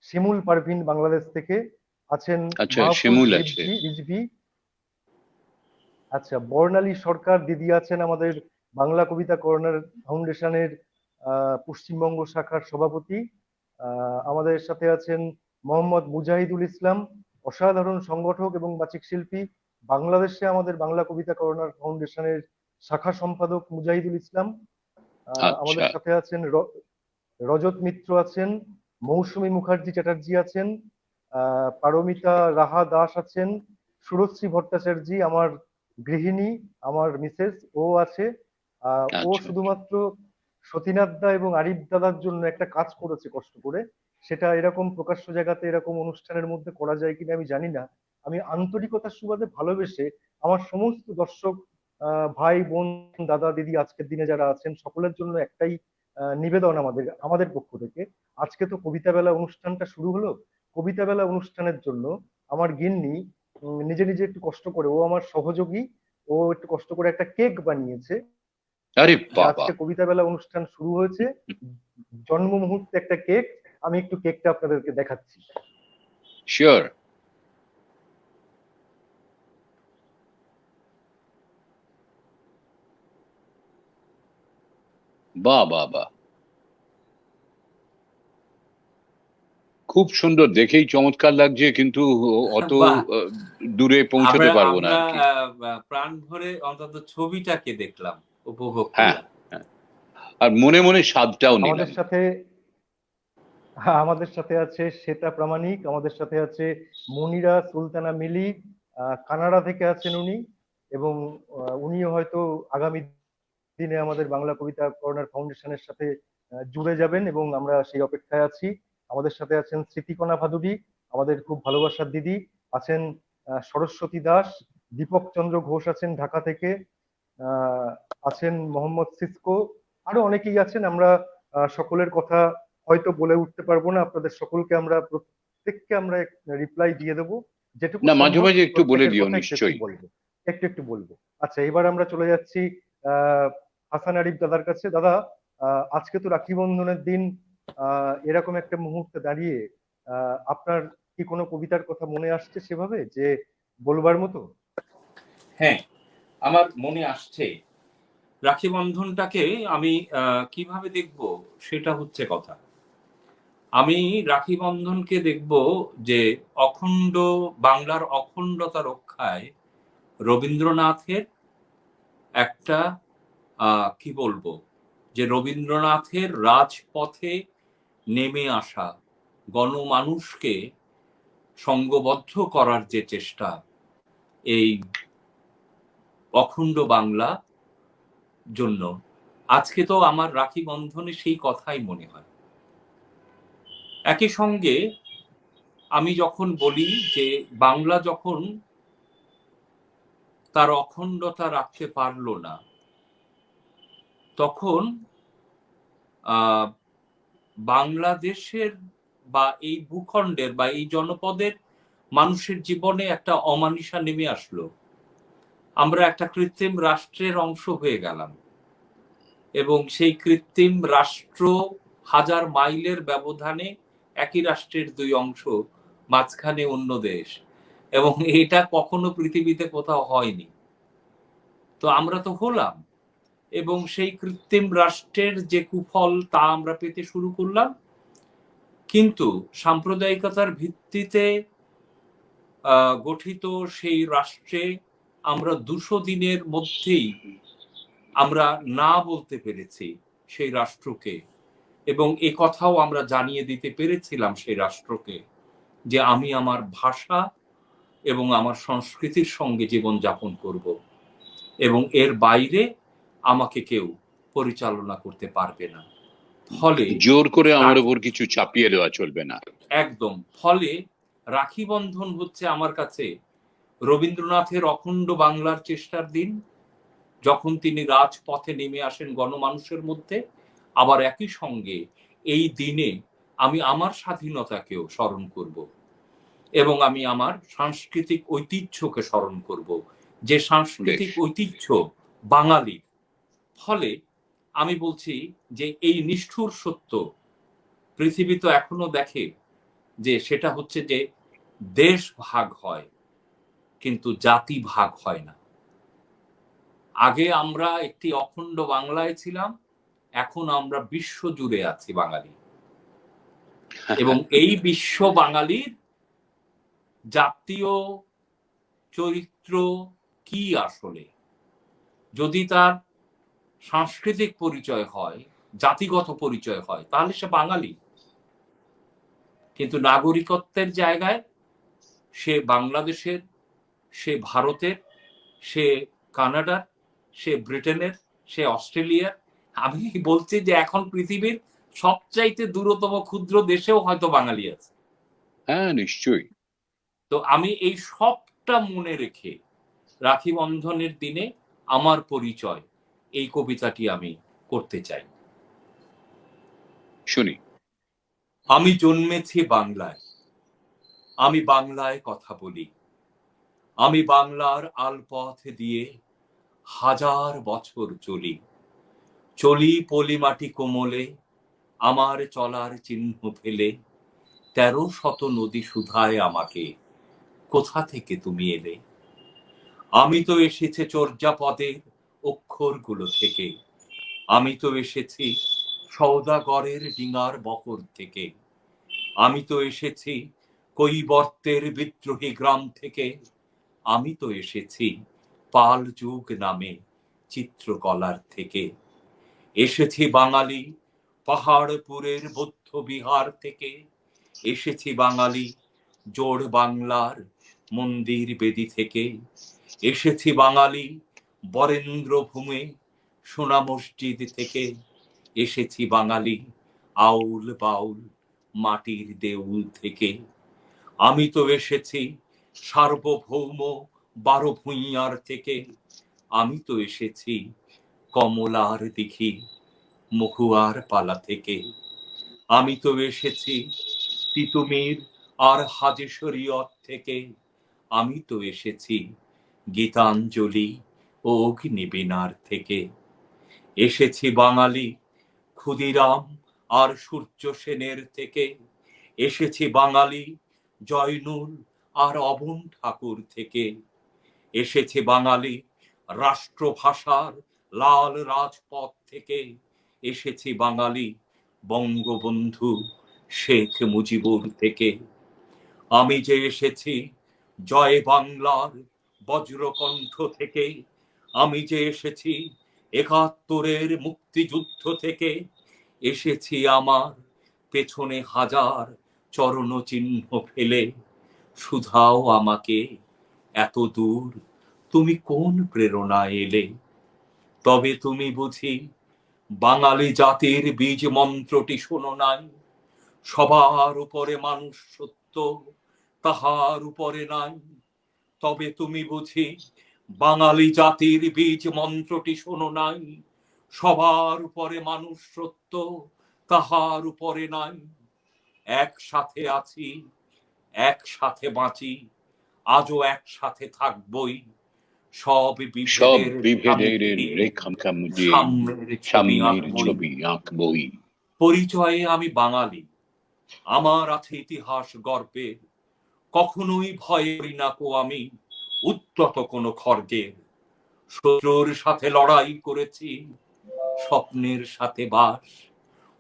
শিমুল পারভিন বাংলাদেশ থেকে, আছেন
আচ্ছা,
মাহফুজ
শিমুল আছে।
রিজভি। আচ্ছা, বর্ণালী সরকার দিদি আছেন আমাদের বাংলা কবিতা কর্নার ফাউন্ডেশনের পশ্চিমবঙ্গ শাখার সভাপতি। আমাদের সাথে আছেন মোহাম্মদ মুজাহিদুল ইসলাম, অসাধারণ সংগঠক এবং বাচিক শিল্পী, বাংলাদেশে আমাদের বাংলা কবিতা কর্নার ফাউন্ডেশনের শাখা সম্পাদক মুজাহিদুল ইসলাম।
আচ্ছা,
আমাদের সাথে আছেন রজত মিত্র আছেন, মৌসুমী মুখার্জি চ্যাটার্জি আছেন, পারমিতা রাহা দাস আছেন, সুরশ্রী ভট্টাচার্য আমার গৃহিণী, আমার মিসেস, ও আছে। ও
আচ্ছা,
শুধুমাত্র সতীনাথ দা এবং আরিফ দাদার জন্য একটা কাজ করেছে কষ্ট করে। সেটা এরকম প্রকাশ্য জায়গাতে এরকম অনুষ্ঠানের মধ্যে করা যায় কিনা আমি জানি না। আমি আন্তরিকতার সুবাদে ভালোবেসে আমার সমস্ত দর্শক ভাই বোন, দাদা দিদি, আজকের দিনে যারা আছেন সকলের জন্য একটাই নিবেদন আমাদের আমাদের পক্ষ থেকে। আজকে তো কবিতা বেলা অনুষ্ঠানটা শুরু হলো, কবিতা বেলা অনুষ্ঠানের জন্য আমার গিন্নি নিজে নিজে একটু কষ্ট করে, ও আমার সহযোগী, ও একটু কষ্ট করে একটা কেক বানিয়েছে।
আরে
যে
বাবা!
আজকে কবিতা বেলা অনুষ্ঠান শুরু হয়েছে, জন্ম মুহূর্তে একটা কেক। আমি একটু কেকটা আপনাদেরকে দেখাচ্ছি।
শিওর। বাহ, বাহ, বাহ! খুব সুন্দর, দেখেই চমৎকার লাগছে, কিন্তু অত
বাহ,
আহ, দূরে পৌঁছতে
আমরা
পারবো না
আমরা
আর কি।
প্রাণ ভরে অন্তত ছবিটাকে দেখলাম, উপভোগ
হ্যাঁ,
করলাম।
হ্যাঁ। আর মনে মনে স্বাদটাও
আমাদের
নিলাম।
সাথে আমাদের সাথে আছে শ্বেতা প্রামাণিক, আমাদের সাথে আছে মনিরা সুলতানা মিলি, কানাডা থেকে আছেন উনি। এবং উনিও হয়তো আগামী দিনে আমাদের বাংলা কবিতা কর্নার ফাউন্ডেশনের সাথে জুড়ে যাবেন এবং আমরা সেই অপেক্ষায় আছি। আমাদের সাথে আছেন স্মৃতিকণা ভাদুরী, আমাদের খুব ভালোবাসার দিদি। আছেন সরস্বতী দাস, দীপক চন্দ্র ঘোষ আছেন ঢাকা থেকে, আহ, আছেন মোহাম্মদ সিসকো, আরো অনেকেই আছেন। আমরা সকলের কথা হয়তো বলে উঠতে পারবো না, আপনাদের সকলকে আমরা প্রত্যেককে আমরা রিপ্লাই দিয়ে দেবো, যেটুকু
না, মাঝে
সম্ভব
মাঝে একটু বলে
প্রত্যেকের
দিও,
কথা একটু একটু
নিশ্চয়ই।
বলবো, একটু একটু বলবো। আচ্ছা, এবার আমরা চলে যাচ্ছি আহ হাসান আরিফ দাদার কাছে। দাদা, আজকে তো রাখি বন্ধনের দিন। এরকম একটা মুহূর্তে দাঁড়িয়ে আপনার কি কোনো কবিতার কথা মনে আসছে সেভাবে যে বলবার মতো?
হ্যাঁ, আমার মনে আসছে। রাখি বন্ধনটাকে আমি কিভাবে দেখব, সেটা হচ্ছে কথা। আমি রাখি বন্ধনকে দেখব যে অখণ্ড বাংলার অখণ্ডতা রক্ষায় রবীন্দ্রনাথের একটা কি বলবো, যে রবীন্দ্রনাথের রাজপথে নেমে আসা গণমানুষকে সঙ্গবদ্ধ করার যে চেষ্টা, এই অখণ্ড বাংলা জন্য। আজকে তো আমার রাখি বন্ধনে সেই কথাই মনে হয়। একই সঙ্গে আমি যখন বলি যে বাংলা যখন তার অখণ্ডতা রাখতে পারল না, তখন বাংলাদেশের বা এই ভূখণ্ডের বা এই জনপদের মানুষের জীবনে একটা অমানিসা নেমে আসলো। আমরা একটা কৃত্রিম রাষ্ট্রের অংশ হয়ে গেলাম এবং সেই কৃত্রিম রাষ্ট্র হাজার মাইলের ব্যবধানে একই রাষ্ট্রের দুই অংশ, মাঝখানে অন্য দেশ, এবং এটা কখনো পৃথিবীতে কোথাও হয়নি। তো আমরা তো হলাম, এবং সেই কৃত্রিম রাষ্ট্রের যে কুফল তা আমরা পেতে শুরু করলাম। কিন্তু সাম্প্রদায়িকতার ভিত্তিতে গঠিত সেই রাষ্ট্রে আমরা 200 দিনের মধ্যেই আমরা না বলতে পেরেছি সেই রাষ্ট্রকে, এবং এ কথাও আমরা জানিয়ে দিতে পেরেছিলাম সেই রাষ্ট্রকে যে আমি আমার ভাষা এবং আমার সংস্কৃতির সঙ্গে জীবন যাপন করব, এবং এর বাইরে আমাকে কেউ পরিচালনা করতে পারবে না। ফলে
জোর করে আমার উপর কিছু চাপিয়ে দেওয়া চলবে না।
একদম। ফলে রাখি বন্ধন হচ্ছে আমার কাছে রবীন্দ্রনাথের অখণ্ড বাংলার চেষ্টার দিন, যখন তিনি রাজপথে নেমে আসেন গণমানুষের মধ্যে। আবার একই সঙ্গে এই দিনে আমি আমার স্বাধীনতাকেও স্মরণ করব এবং আমি আমার সাংস্কৃতিক ঐতিহ্যকে স্মরণ করব, যে সাংস্কৃতিক ঐতিহ্য বাঙালির। ফলে আমি বলছি যে এই নিষ্ঠুর সত্য পৃথিবী তো এখনো দেখে, যে সেটা হচ্ছে যে দেশ ভাগ হয় কিন্তু জাতি ভাগ হয় না। আগে আমরা একটি অখণ্ড বাংলায় ছিলাম, এখন আমরা বিশ্ব জুড়ে আছি বাঙালি, এবং এই বিশ্ব বাঙালির জাতীয় চরিত্র কি আসলে, যদি তার সাংস্কৃতিক পরিচয় হয়, জাতিগত পরিচয় হয়, তাহলে সে বাঙালি। কিন্তু নাগরিকত্বের জায়গায় সে বাংলাদেশের, সে ভারতের, সে কানাডার, সে ব্রিটেনের, সে অস্ট্রেলিয়ার। আমি বলছি যে এখন পৃথিবীর সবচাইতে দূরতম ক্ষুদ্র দেশেও হয়তো বাঙালি আছে।
হ্যাঁ, নিশ্চয়ই।
তো আমি এই সবটা মনে রেখে রাখি বন্ধনের দিনে আমার পরিচয়, এই কবিতাটি আমি করতে চাই।
শুনি।
আমি জন্মেছি বাংলায়, আমি বাংলায় কথা বলি, আমি বাংলার আলপথ দিয়ে হাজার বছর চলি, চলি পলিমাটি কোমলে আমার চলার চিহ্ন ফেলে, 1300 নদী শুধায় আমাকে, কোথা থেকে তুমি এলে? আমি তো এসেছি চর্যাপদের অক্ষরগুলো থেকে, আমি তো এসেছি সওদাগরের ডিঙার বহর থেকে, আমি তো এসেছি কৈবর্তের বিদ্রোহী গ্রাম থেকে, আমি তো এসেছি পাল যুগ নামে চিত্রকলার থেকে, এসেছি বাঙালি পাহাড়পুরের বৌদ্ধ বিহার থেকে, এসেছি বাঙালি জোড় বাংলার মন্দির বেদি থেকে, এসেছি বাঙালি বরেন্দ্র ভূমে সোনা মসজিদ থেকে, এসেছি বাঙালি আউল বাউল মাটির দেউল থেকে, আমি তো এসেছি সার্বভৌম 12 ভূঁইয়ার থেকে, আমি তো এসেছি কমলার দিঘি মহুয়ার পালা থেকে, আমি তো এসেছি তিতুমির আর হাজী শরীয়ত থেকে, আমি তো এসেছি গীতাঞ্জলি ও অগ্নিবীণার থেকে, এসেছি বাঙালি ক্ষুদিরাম আর সূর্য সেনের থেকে, এসেছি বাঙালি জয়নুল আর অবন ঠাকুর থেকে, এসেছি বাঙালি রাষ্ট্রভাষার লাল রাজপথ থেকে, এসেছি বাঙালি বঙ্গবন্ধু শেখ মুজিবুর থেকে, আমি যে এসেছি জয় বাংলার বজ্রকণ্ঠ থেকে, আমি যে এসেছি 71-এর মুক্তিযুদ্ধ থেকে, এসেছি আমার পেছনে হাজার চরণ চিহ্ন ফেলে, শুধাও আমাকে এত দূর তুমি কোন প্রেরণায় এলে? তবে তুমি বুঝি বাঙালি জাতির বীজ মন্ত্রটি শোনো নাই, সবার উপরে মানুষ সত্য, তাহার উপরে নাই। তবে তুমি বুঝি বাঙালি জাতির বীজ মন্ত্রটি শোনো নাই, সবার উপরে মানুষ সত্য, তাহার উপরে নাই। একসাথে আছি, একসাথে বাঁচি, আজও একসাথে থাকবই। সব
সব
বিভেদের রেখা
বিভেদের
মিটিয়ে
রেখা মুজিয়ে
সাম্যের ছবি
সাম্যের
আঁকবই।
ছবি আঁকবই।
পরিচয়ে আমি বাঙালি, আমার আছে ইতিহাস গর্বের, কখনোই ভয় করি না কো আমি উদ্ধত কোনো খড়গের। শত্রুর সাথে লড়াই করেছি, স্বপ্নের সাথে বাস,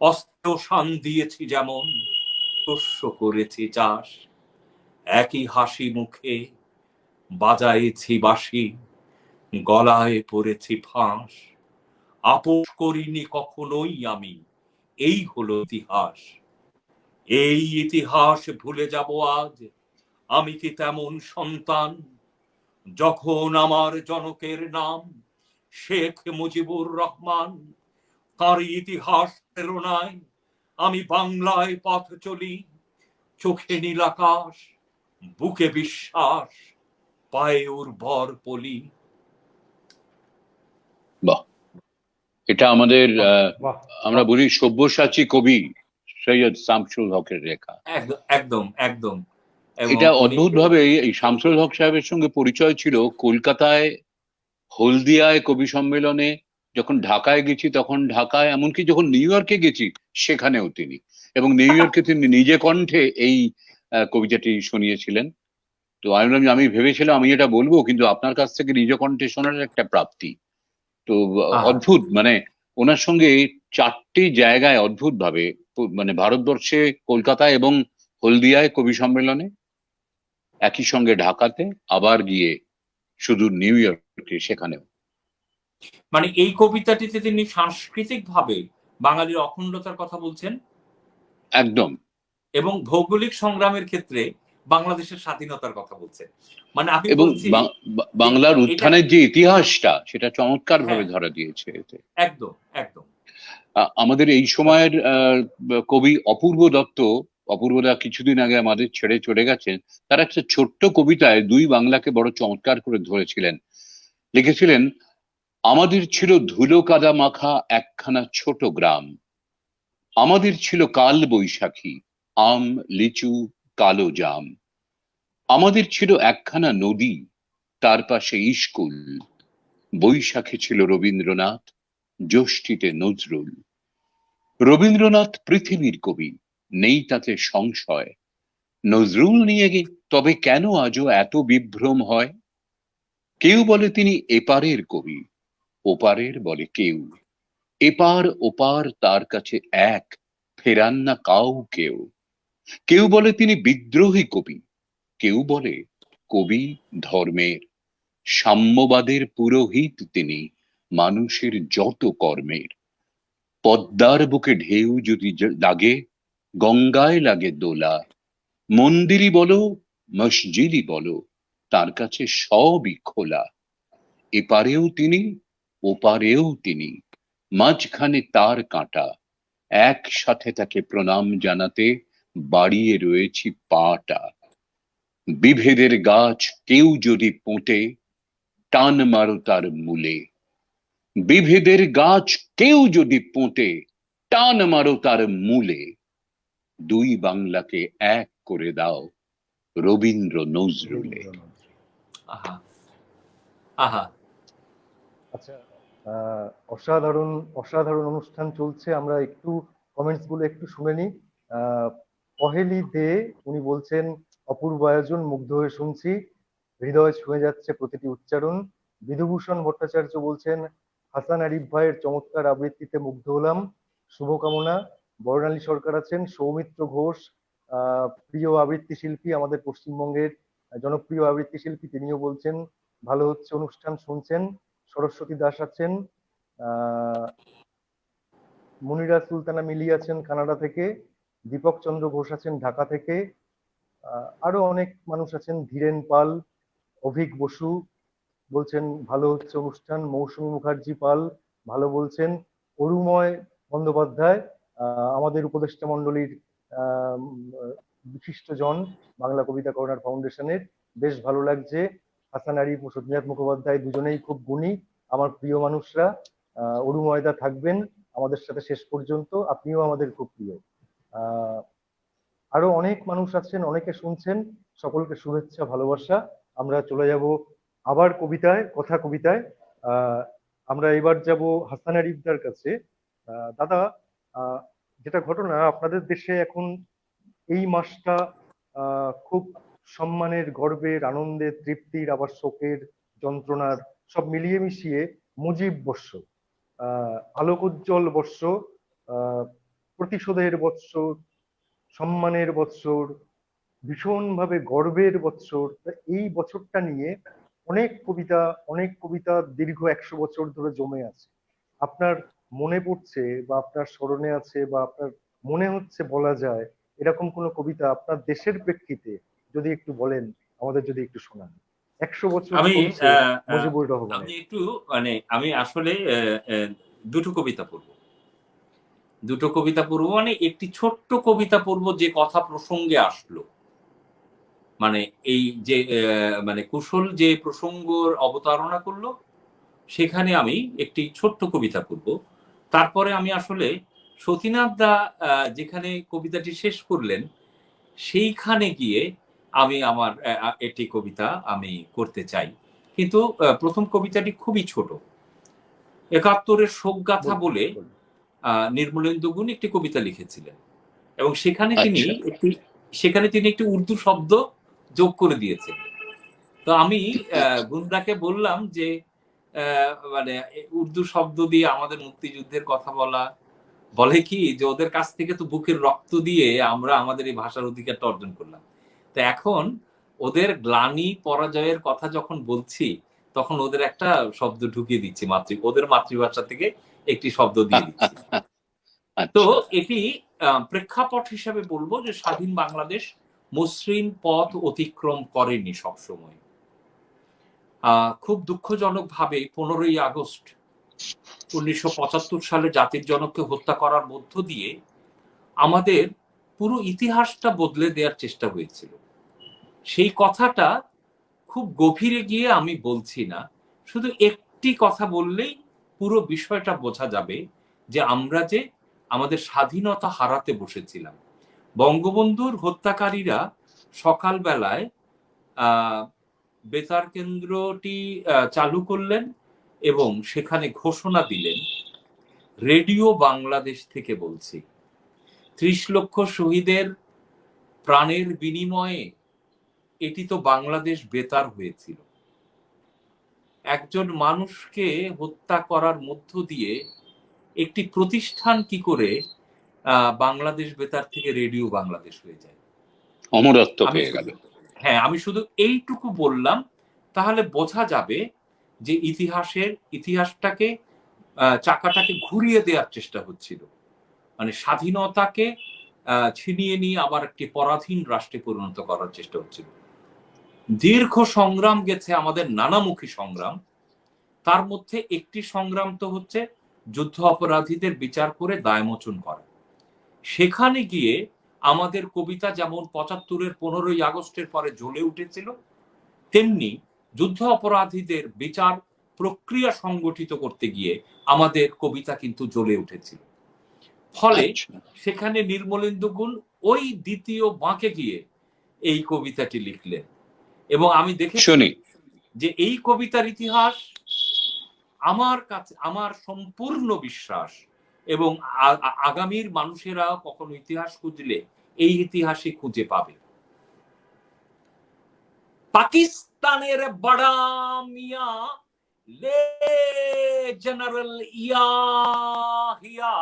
অস্ত্র শান দিয়েছি যেমন, শস্য করেছি চাষ। একই হাসি মুখে বাজায়েছি বাঁশি, গলায় পড়েছি ফাঁস। আপোষ করিনি কখনোই আমি, এই হলো ইতিহাস। এই ইতিহাস ভুলে যাব আজ, আমি কি তেমন সন্তান? যখন আমার জনকের নাম শেখ মুজিবুর রহমান, তার ইতিহাস প্রেরণায় আমি বাংলায় পথ চলি। চোখে নীল আকাশ, বুকে বিশ্বাস, পায়ে উর্বর পলি।
বাহ, এটা আমাদের
বাহ বাহ
আমরা
বাহ।
বলি সব্যসাচী কবি সৈয়দ শামসুল হকের লেখা।
একদম একদম। এবং
এটা
উনি
অদ্ভুত ভাবে এই শামসুল হক সাহেবের সঙ্গে পরিচয় ছিল কলকাতায় হলদিয়ায় কবি সম্মেলনে, যখন ঢাকায় গেছি তখন ঢাকায়, এমনকি যখন নিউ ইয়র্কে গেছি সেখানেও তিনি, এবং নিউ ইয়র্কে তিনি নিজে কণ্ঠে এই কবিতাটি শুনিয়েছিলেন। তো আমি ভেবেছিলাম আমি এটা বলবো, কিন্তু আপনার কাছ থেকে নিজ কণ্ঠে শোনার একটা প্রাপ্তি। তো
আহা,
অদ্ভুত, মানে ওনার সঙ্গে 4টি জায়গায় অদ্ভুত ভাবে, মানে ভারতবর্ষে কলকাতায় এবং হলদিয়ায় কবি সম্মেলনে, একই সঙ্গে ঢাকাতে, আবার গিয়ে শুধু নিউ ইয়র্কে সেখানেও।
মানে এই কবিতাটিতে তিনি সাংস্কৃতিক ভাবে বাঙালির অখণ্ডতার কথা বলছেন
একদম।
এবং ভৌগোলিক সংগ্রামের ক্ষেত্রে বাংলাদেশের স্বাধীনতার কথা বলছেন। মানে আমি
এবং
বলছি যে
বাংলার
এটা,
উত্থানের যে ইতিহাসটা সেটা চমৎকার ভাবে
হ্যাঁ,
ধরা দিয়েছে এতে।
একদম একদম।
আমাদের এই সময়ের কবি অপূর্ব দত্ত, অপূর্বদা কিছুদিন আগে আমাদের ছেড়ে চলে গেছেন। তার একটা ছোট্ট কবিতায় দুই বাংলাকে বড় চমৎকার করে ধরেছিলেন। লিখেছিলেন, আমাদের ছিল ধুলো কাদা মাখা একখানা ছোট গ্রাম, আমাদের ছিল কাল বৈশাখী, আম লিচু কালো জাম, আমাদের ছিল একখানা নদী, তার পাশে স্কুল, বৈশাখে ছিল রবীন্দ্রনাথ, জ্যৈষ্ঠীতে নজরুল। রবীন্দ্রনাথ পৃথিবীর কবি, নেই তাতে সংশয়, নজরুল নিয়ে তবে কেন আজও এত বিভ্রম হয়? কেউ বলে তিনি এপারের কবি, ওপারের বলে কেউ, এপার ওপার তার কাছে এক, ফেরান না কাউ কেউ। কেউ বলে তিনি বিদ্রোহী কবি, কেউ বলে কবি ধর্মের, সাম্যবাদের পুরোহিত তিনি, মানুষের যত কর্মের। পদ্মার বুকে ঢেউ যদি লাগে, গঙ্গায় লাগে দোলা, মন্দিরই বলো মসজিদই বলো, তার কাছে সবই খোলা। এপারেও তিনি, ওপারেও তিনি, মাঝখানে তার কাঁটা, একসাথে তাকে প্রণাম জানাতে বাড়িয়ে রয়েছি পাটা। বিভেদের গাছ কেউ যদি পোঁতে, টান মারো তার মূলে, বিভেদের গাছ কেউ যদি পোঁতে, টান মারো তার মূলে, দুই বাংলাকে এক করে দাও রবীন্দ্র নজরুলে।
রবীন্দ্রনাথ।
আহা আহা।
আচ্ছা, অসাধারণ অসাধারণ অনুষ্ঠান চলছে। আমরা একটু কমেন্টস গুলো একটু শুনে নিই। আহ, পহেলি দে উনি বলছেন, অপূর্ব আয়োজন, মুগ্ধ হয়ে শুনছি, হৃদয় ছুঁয়ে যাচ্ছে প্রতিটি উচ্চারণ। বিধুভূষণ ভট্টাচার্য বলছেন, হাসান আরিফ ভাইয়ের চমৎকার আবৃত্তিতে মুগ্ধ হলাম, শুভকামনা। বর্ণালী সরকার আছেন, সৌমিত্র ঘোষ প্রিয় আবৃত্তি শিল্পী, আমাদের পশ্চিমবঙ্গের জনপ্রিয় আবৃত্তি শিল্পী, তিনিও বলছেন ভালো হচ্ছে অনুষ্ঠান, শুনছেন। সরস্বতী দাস আছেন, আহ মনিরা সুলতানা মিলি আছেন কানাডা থেকে, দীপক চন্দ্র ঘোষ আছেন ঢাকা থেকে, আরো অনেক মানুষ আছেন, ধীরেন পাল, অভিক বসু বলছেন ভালো হচ্ছে অনুষ্ঠান, মৌসুমী মুখার্জি পাল ভালো বলছেন, অরুময় বন্দ্যোপাধ্যায় আমাদের উপদেষ্টা মন্ডলীর বিশিষ্ট জন, বাংলা কবিতা কর্নার ফাউন্ডেশনের, বেশ ভালো লাগছে। হাসান আরিফ ও সতীনাথ মুখোপাধ্যায় দুজনেই খুব গুণী, আমার প্রিয় মানুষরা। অরু ময়দা থাকবেন আমাদের সাথে শেষ পর্যন্ত, আপনিও আমাদের খুব প্রিয়। আহ আরো অনেক মানুষ আছেন, অনেকে শুনছেন, সকলকে শুভেচ্ছা ভালোবাসা। আমরা চলে যাব আবার কবিতায়, কথা কবিতায়। আহ আমরা এবার যাব হাসান আরিফদার কাছে। দাদা, আহ যেটা ঘটনা, আপনাদের দেশে এখন এই মাসটা খুব সম্মানের, গর্বের, আনন্দের, তৃপ্তির, আবার শোকের, যন্ত্রণার সব মিলিয়ে মিশিয়ে মুজিব বর্ষ, আলোকোজ্জ্বল বর্ষ, প্রতিশোধের বৎসর, সম্মানের বৎসর, ভীষণভাবে গর্বের বৎসর। তা এই বছরটা নিয়ে অনেক কবিতা দীর্ঘ 100 বছর ধরে জমে আছে। আপনার মনে পড়ছে বা আপনার স্মরণে আছে বা আপনার মনে হচ্ছে বলা যায় এরকম কোনো কবিতা আপনার দেশের প্রেক্ষিতে যদি একটু বলেন, আমাদের যদি একটু শোনান। 100 বছর
আমি
চলছে মুজিবুর রহমানের।
আমি একটু আমি আসলে দুটো কবিতা পড়বো। একটি ছোট্ট কবিতা পড়বো যে কথা প্রসঙ্গে আসলো, এই যে কুশল যে প্রসঙ্গর অবতারণা করলো, সেখানে আমি একটি ছোট্ট কবিতা পড়ব। তারপরে আমি আসলে সতীনাথ দা যেখানে কবিতাটি শেষ করলেন সেইখানে গিয়ে আমি আমার একটি কবিতা আমি করতে চাই। কিন্তু প্রথম কবিতাটি খুবই ছোট। ৭১-এর শোকগাথা বলে নির্মলেন্দু গুণ একটি কবিতা লিখেছিলেন, এবং সেখানে তিনি একটি উর্দু শব্দ যোগ করে দিয়েছেন। তো আমি গুন্দাকে বললাম যে উর্দু শব্দ দিয়ে আমাদের মুক্তিযুদ্ধের কথা বলে কি যে ওদের কাছ থেকে তো বুকের রক্ত দিয়ে আমরা আমাদের এই ভাষার অধিকারটা অর্জন করলাম। তো এখন ওদের গ্লানি পরাজয়ের কথা যখন বলছি, তখন ওদের একটা শব্দ ঢুকিয়ে দিচ্ছি, ওদের মাতৃভাষা থেকে একটি শব্দ দিয়ে দিচ্ছি। তো এটি প্রেক্ষাপট হিসাবে বলবো যে স্বাধীন বাংলাদেশ মসৃণ পথ অতিক্রম করেনি সবসময়। খুব দুঃখজনক ভাবে 15ই আগস্ট 1975 সালে জাতির জনককে হত্যা করার মধ্য দিয়ে আমাদের পুরো ইতিহাসটা বদলে দেওয়ার চেষ্টা হয়েছিল। সেই কথাটা খুব গভীরে গিয়ে আমি বলছি না, শুধু একটি কথা বললেই পুরো বিষয়টা বোঝা যাবে যে আমরা যে আমাদের স্বাধীনতা হারাতে বসেছিলাম। বঙ্গবন্ধুর হত্যাকারীরা সকালবেলায় বেতার কেন্দ্রটি চালু করলেন এবং সেখানে ঘোষণা দিলেন, রেডিও বাংলাদেশ থেকে বলছি, 30 লক্ষ শহীদের প্রাণের বিনিময়ে এটি তো বাংলাদেশ বেতার হয়েছিল। একজন মানুষকে হত্যা করার মধ্য দিয়ে একটি প্রতিষ্ঠান কি করে বাংলাদেশ বেতার থেকে রেডিও বাংলাদেশ হয়ে যায়,
অমরত্ব পেয়ে গেল।
হ্যাঁ, আমি শুধু এইটুকু বললাম, তাহলে বোঝা যাবে যে ইতিহাসটাকে চাকাটাকে ঘুরিয়ে দেওয়ার চেষ্টা হচ্ছিল, স্বাধীনতাকে ছিনিয়ে নিয়ে আবার একটি পরাধীন রাষ্ট্রে পরিণত করার চেষ্টা হচ্ছিল। দীর্ঘ সংগ্রাম গেছে, আমাদের নানামুখী সংগ্রাম। তার মধ্যে একটি সংগ্রাম তো হচ্ছে যুদ্ধ অপরাধীদের বিচার করে দায়মোচন করা। সেখানে গিয়ে আমাদের কবিতা যেমন 75-এর 15ই আগস্টের পরে জ্বলে উঠেছিল, তেমনি যুদ্ধ অপরাধীদের বিচার প্রক্রিয়া সংগঠিত করতে গিয়ে আমাদের কবিতা কিন্তু জ্বলে উঠেছিল। ফলে সেখানে নির্মলেন্দু গুণ ওই দ্বিতীয় বাঁকে গিয়ে এই কবিতাটি লিখলেন, এবং আমি দেখেছি যে এই কবিতার ইতিহাস আমার কাছে, আমার সম্পূর্ণ বিশ্বাস, এবং আগামীর মানুষেরা কখনো ইতিহাস খুঁজলে এই ইতিহাসই খুঁজে পাবে। পাকিস্তানের বড়া মিয়া লে জেনারেল ইয়াহিয়া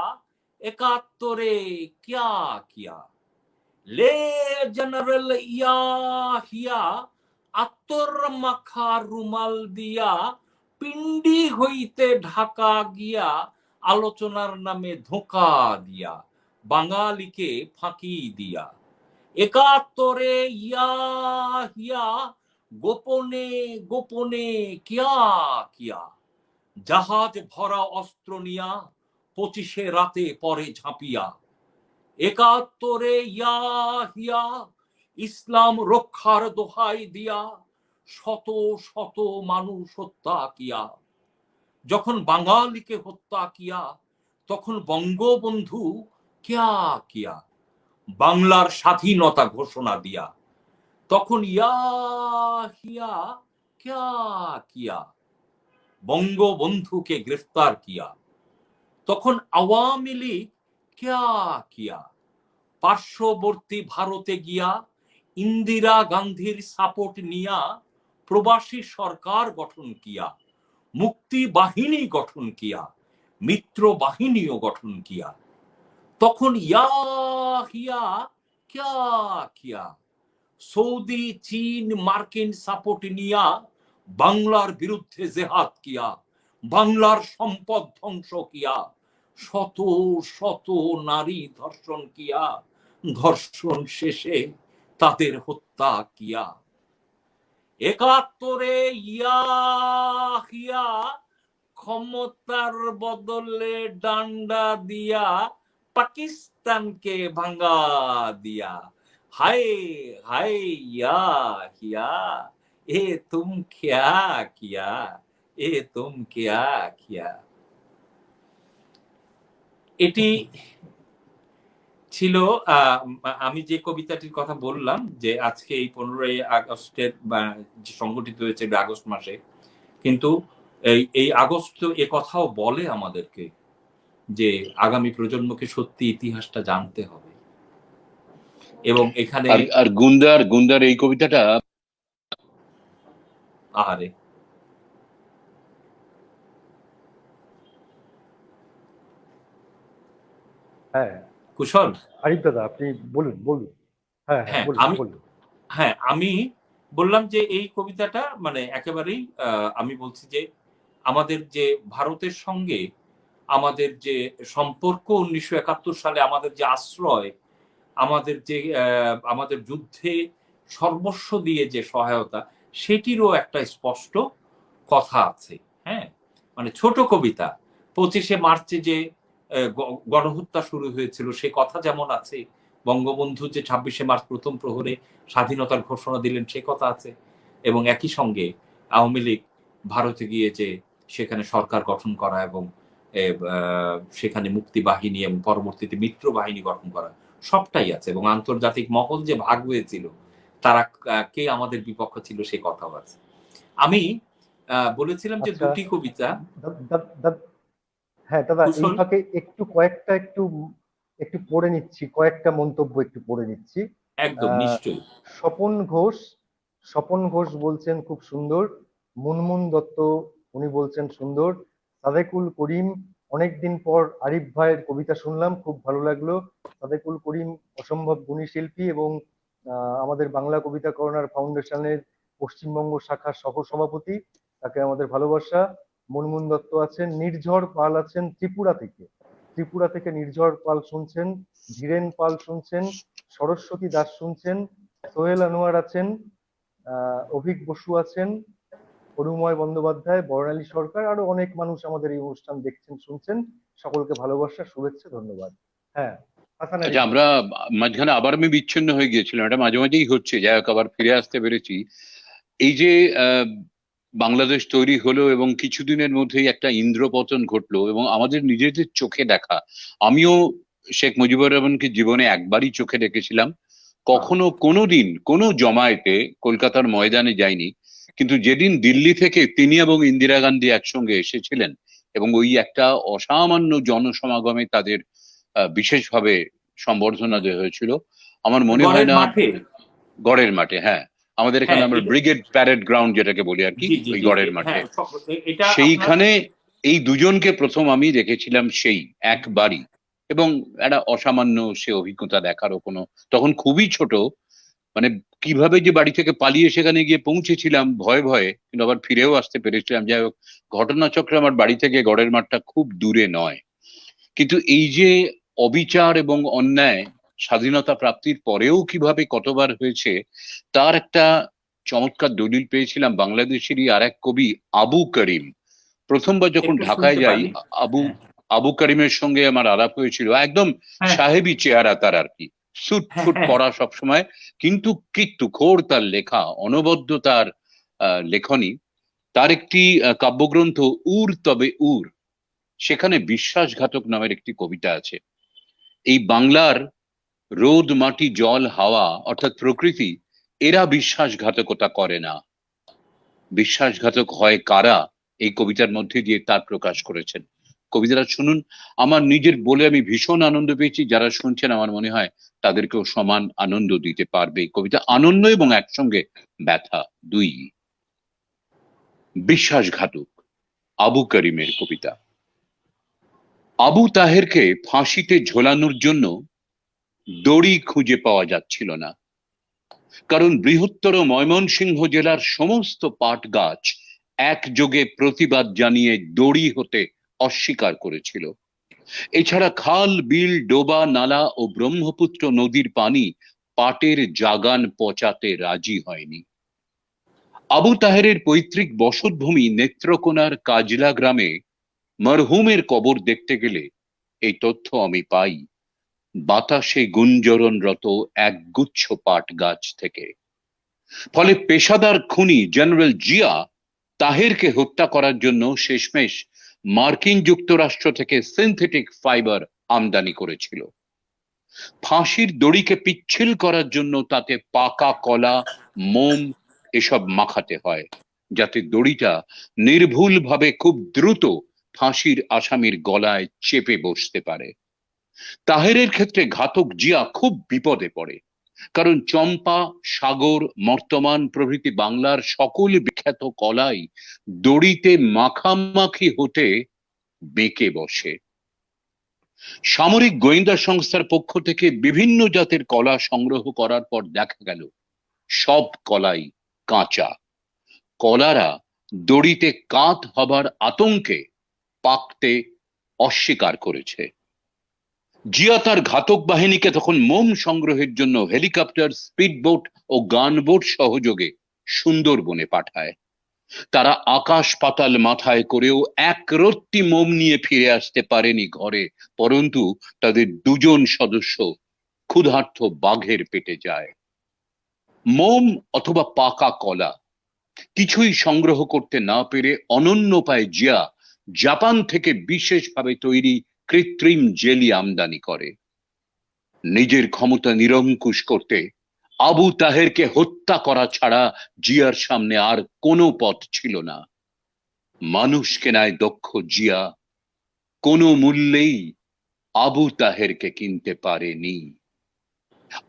71-এ क्या किया, লে জেনারেল ইয়াহিয়া আতর মাখা রুমাল দিয়া পিন্ডি হইতে ঢাকা গিয়া আলোচনার নামে ধোঁকা দিয়া বাঙালিকে ফাঁকি দিয়া। 71-এ ইয়াহিয়া গোপনে গোপনে কিয়া কিয়া, জাহাজ ভরা অস্ত্র নিয়া 25-এ রাতে পরে ঝাঁপিয়া। 71-এ ইয়াহিয়া ইসলাম রক্ষার দোহাই দিয়া শত শত মানুষ হত্যা কিয়া, যখন বাঙালিকে হত্যা কিয়া তখন বঙ্গবন্ধু কিয়া কিয়া, বাংলার স্বাধীনতা ঘোষণা দিয়া তখন ইয়া হিয়া কিয়া কিয়া, বঙ্গবন্ধুকে গ্রেফতার কিয়া তখন আওয়ামী লীগ কিয়া কিয়া, পার্শ্ববর্তী ভারতে গিয়া ইন্দিরা গান্ধীর সাপোর্ট নিয়া প্রবাসী সরকার গঠন কিয়া, মুক্তি বাহিনী গঠন কিয়া, মিত্র বাহিনীও গঠন কিয়া, তখন ইয়া হিয়া কিয়া কিয়া, সৌদি চীন মার্কিন সাপোর্ট নিয়া বাংলার বিরুদ্ধে জেহাদ কিয়া, বাংলার সম্পদ ধ্বংস কিয়া, শত শত নারী ধর্ষণ কিয়া, ধর্ষণ শেষে তাদের হত্যা কিয়া, ৭১ ইয়া হিয়া ক্ষমতার বদলে ডান্ডা দিয়া পাকিস্তানকে ভাঙ্গা দিয়া, হায় হায় ইয়া হিয়া এ তুম কিয়া কিয়া, এ তুম কিয়া কিয়া। এটি ছিল আমি যে কবিতাটির কথা বললাম যে আজকে এই 15ই আগস্টের যে সংগঠিত হয়েছে আগস্ট মাসে, কিন্তু এই আগস্ট এ কথাও বলে আমাদেরকে যে আগামী প্রজন্মকে সত্যি ইতিহাসটা জানতে হবে। এবং এখানে
আর গুন্দার এই কবিতাটা
আহারে
হ্যাঁ
কুশল,
আরিফ দাদা আপনি বলুন বলুন। হ্যাঁ হ্যাঁ বলুন।
আমি বললাম যে এই কবিতাটা মানে একেবারেই আমি বলছি যে আমাদের যে ভারতের সঙ্গে আমাদের যে সম্পর্ক 1971 সালে, আমাদের যে আশ্রয়, আমাদের যে আমাদের যুদ্ধে সর্বস্ব দিয়ে যে সহায়তা, সেটিরও একটা স্পষ্ট কথা আছে। হ্যাঁ, মানে ছোট কবিতা, 25শে মার্চে যে গণহত্যা শুরু হয়েছিল সে কথা যেমন আছে, বঙ্গবন্ধু যে 26শে মার্চ প্রথম প্রহরে স্বাধীনতার ঘোষণা দিলেন সে কথা আছে, এবং একই সঙ্গে আওয়ামী লীগ ভারতে গিয়ে যে সেখানে সরকার গঠন করা এবং সেখানে মুক্তি বাহিনী এবং পরবর্তীতে মিত্র বাহিনী গঠন করা সবটাই আছে, এবং আন্তর্জাতিক মহল যে ভাগ হয়েছিল তারা কে আমাদের বিপক্ষ ছিল সে কথাও আছে। আমি বলেছিলাম যে দুটি কবিতা।
হ্যাঁ দাদা, এই ফাঁকে একটু পড়ে নিচ্ছি, কয়েকটা মন্তব্য একটু পড়ে নিচ্ছি।
একদম নিশ্চয়ই।
স্বপন ঘোষ বলছেন খুব সুন্দর, মুনমুন দত্ত উনি বলছেন সুন্দর, সাদেকুল করিম অনেকদিন পর আরিফ ভাইয়ের কবিতা শুনলাম, খুব ভালো লাগলো। সাদেকুল করিম অসম্ভব গুণী শিল্পী এবং আমাদের বাংলা কবিতা কর্নার ফাউন্ডেশনের পশ্চিমবঙ্গ শাখার সহ সভাপতি, তাকে আমাদের ভালোবাসা। মুনমুন দত্ত আছেন, নির্ঝর পাল আছেন ত্রিপুরা থেকে নির্ঝর পাল শুনছেন, ধীরেন পাল শুনছেন, সরস্বতী দাস শুনছেন, সোহেল আনোয়ার আছেন, অভিক বসু আছেন, অরুময় বন্দ্যোপাধ্যায়, বর্ণালী সরকার, আরো অনেক মানুষ আমাদের এই অনুষ্ঠান দেখছেন শুনছেন। সকলকে ভালোবাসা, শুভেচ্ছা, ধন্যবাদ। হ্যাঁ হাসান আলী।
আচ্ছা, আমরা মাঝখানে আবার আমি বিচ্ছিন্ন হয়ে গিয়েছিলাম, এটা মাঝে মাঝেই হচ্ছে, যাই হোক আবার ফিরে আসতে পেরেছি। এই যে বাংলাদেশ তৈরি হলো এবং কিছুদিনের মধ্যেই একটা ইন্দ্রপতন ঘটলো, এবং আমাদের নিজেদের চোখে দেখা, আমিও শেখ মুজিবুর রহমানকে জীবনে একবারই চোখে দেখেছিলাম, কখনো কোনোদিন কোনো জমায়েতে কলকাতার ময়দানে যায়নি, কিন্তু যেদিন দিল্লি থেকে তিনি এবং ইন্দিরা গান্ধী একসঙ্গে এসেছিলেন এবং ওই একটা অসামান্য জনসমাগমে তাদের বিশেষভাবে সম্বর্ধনা দেওয়া হয়েছিল, আমার মনে হয় না গড়ের মাঠে, হ্যাঁ আমাদের এখানে আমরা ব্রিগেড প্যারেড গ্রাউন্ড যেটাকে বলি আর কি, ওই গড়ের মাঠে, সেইখানে এই দুজনকে প্রথম আমি দেখেছিলাম সেই একবারই, এবং একটা অসামান্য সে অভিজ্ঞতা দেখারও কোনো, তখন খুবই ছোট, মানে কিভাবে যে বাড়ি থেকে পালিয়ে সেখানে গিয়ে পৌঁছেছিলাম ভয়ে ভয়ে, কিন্তু আবার ফিরেও আসতে পেরেছিলাম। যাই হোক, ঘটনাচক্রে আমার বাড়ি থেকে গড়ের মাঠটা খুব দূরে নয়, কিন্তু এই যে অবিচার এবং অন্যায় স্বাধীনতা প্রাপ্তির পরেও কিভাবে কতবার হয়েছে তার একটা চমৎকার দলিল পেয়েছিলাম বাংলাদেশেরই আর এক কবি আবু করিম। প্রথমবার যখন ঢাকায় যাই, আবু করিমের সঙ্গে আমার আলাপ হয়েছিল, একদম সাহেবী চেহারা তার আর কি, সুট ফুট পরা সবসময়, কিন্তু খোর তার লেখা, অনবদ্য তার লেখনী, তার একটি কাব্যগ্রন্থ উর তবে উর, সেখানে বিশ্বাসঘাতক নামের একটি কবিতা আছে। এই বাংলার রোদ মাটি জল হাওয়া অর্থাৎ প্রকৃতি, এরা বিশ্বাসঘাতকতা করে না। বিশ্বাসঘাতক হয় কারা, এই কবিতার মধ্যে দিয়ে তার প্রকাশ করেছেন। কবিতাটা শুনুন, আমার নিজের বলে আমি ভীষণ আনন্দ পেয়েছি, যারা শুনছেন আমার মনে হয় তাদেরকেও সমান আনন্দ দিতে পারবে এই কবিতা। আনন্দ এবং একসঙ্গে ব্যথা দুই। বিশ্বাসঘাতক, আবু করিমের কবিতা। আবু তাহেরকে ফাঁসিতে ঝোলানোর জন্য দড়ি খুঁজে পাওয়া যাচ্ছিল না, কারণ বৃহত্তর ময়মনসিংহ জেলার সমস্ত পাট গাছ একযোগে প্রতিবাদ জানিয়ে দড়ি হতে অস্বীকার করেছিল। এছাড়া খাল বিল ডোবা নালা ও ব্রহ্মপুত্র নদীর পানি পাটের জাগান পচাতে রাজি হয়নি। আবু তাহেরের পৈতৃক বসতভূমি নেত্রকোনার কাজলা গ্রামে মরহুমের কবর দেখতে গেলে এই তথ্য আমি পাই বাতাসে গুঞ্জরণরত একগুচ্ছ পাট গাছ থেকে। ফলে পেশাদার খুনি জেনারেল জিয়া তাহেরকে হত্যা করার জন্য শেষমেশ মার্কিন যুক্তরাষ্ট্র থেকে সিনথেটিক ফাইবার আমদানি করেছিল। ফাঁসির দড়িকে পিচ্ছিল করার জন্য তাতে পাকা কলা, মোম এসব মাখাতে হয়, যাতে দড়িটা নির্ভুলভাবে খুব দ্রুত ফাঁসির আসামির গলায় চেপে বসতে পারে। তাহেরের ক্ষেত্রে ঘাতক জিয়া খুব বিপদে পড়ে, কারণ চম্পা, সাগর, মর্তমান প্রভৃতি বাংলার সকল বিখ্যাত কলাই দড়িতে মাখামাখি হতে বেঁকে বসে। সামরিক গোয়েন্দা সংস্থার পক্ষ থেকে বিভিন্ন জাতের কলা সংগ্রহ করার পর দেখা গেল সব কলাই কাঁচা। কলারা দড়িতে কাত হবার আতঙ্কে পাকতে অস্বীকার করেছে। জিয়া তার ঘাতক বাহিনীকে তখন মোম সংগ্রহের জন্য হেলিকপ্টার, স্পিডবোট ও গানবোট সহযোগে সুন্দরবনে পাঠায়। তারা আকাশ পাতাল মাথায় করেও এক রত্তি মোম নিয়ে ফিরে আসতে পারেনি ঘরে, পরন্তু তাদের দুজন সদস্য ক্ষুধার্ত বাঘের পেটে যায়। মোম অথবা পাকা কলা কিছুই সংগ্রহ করতে না পেরে অনন্য পায় জিয়া জাপান থেকে বিশেষভাবে তৈরি কৃত্রিম জেলি আমদানি করে। নিজের ক্ষমতা নিরঙ্কুশ করতে আবু তাহেরকে হত্যা করা ছাড়া জিয়ার সামনে আর কোনো পথ ছিল না। মানুষ কেনায় দক্ষ জিয়া কোনো মূল্যেই আবু তাহেরকে কিনতে পারেনি।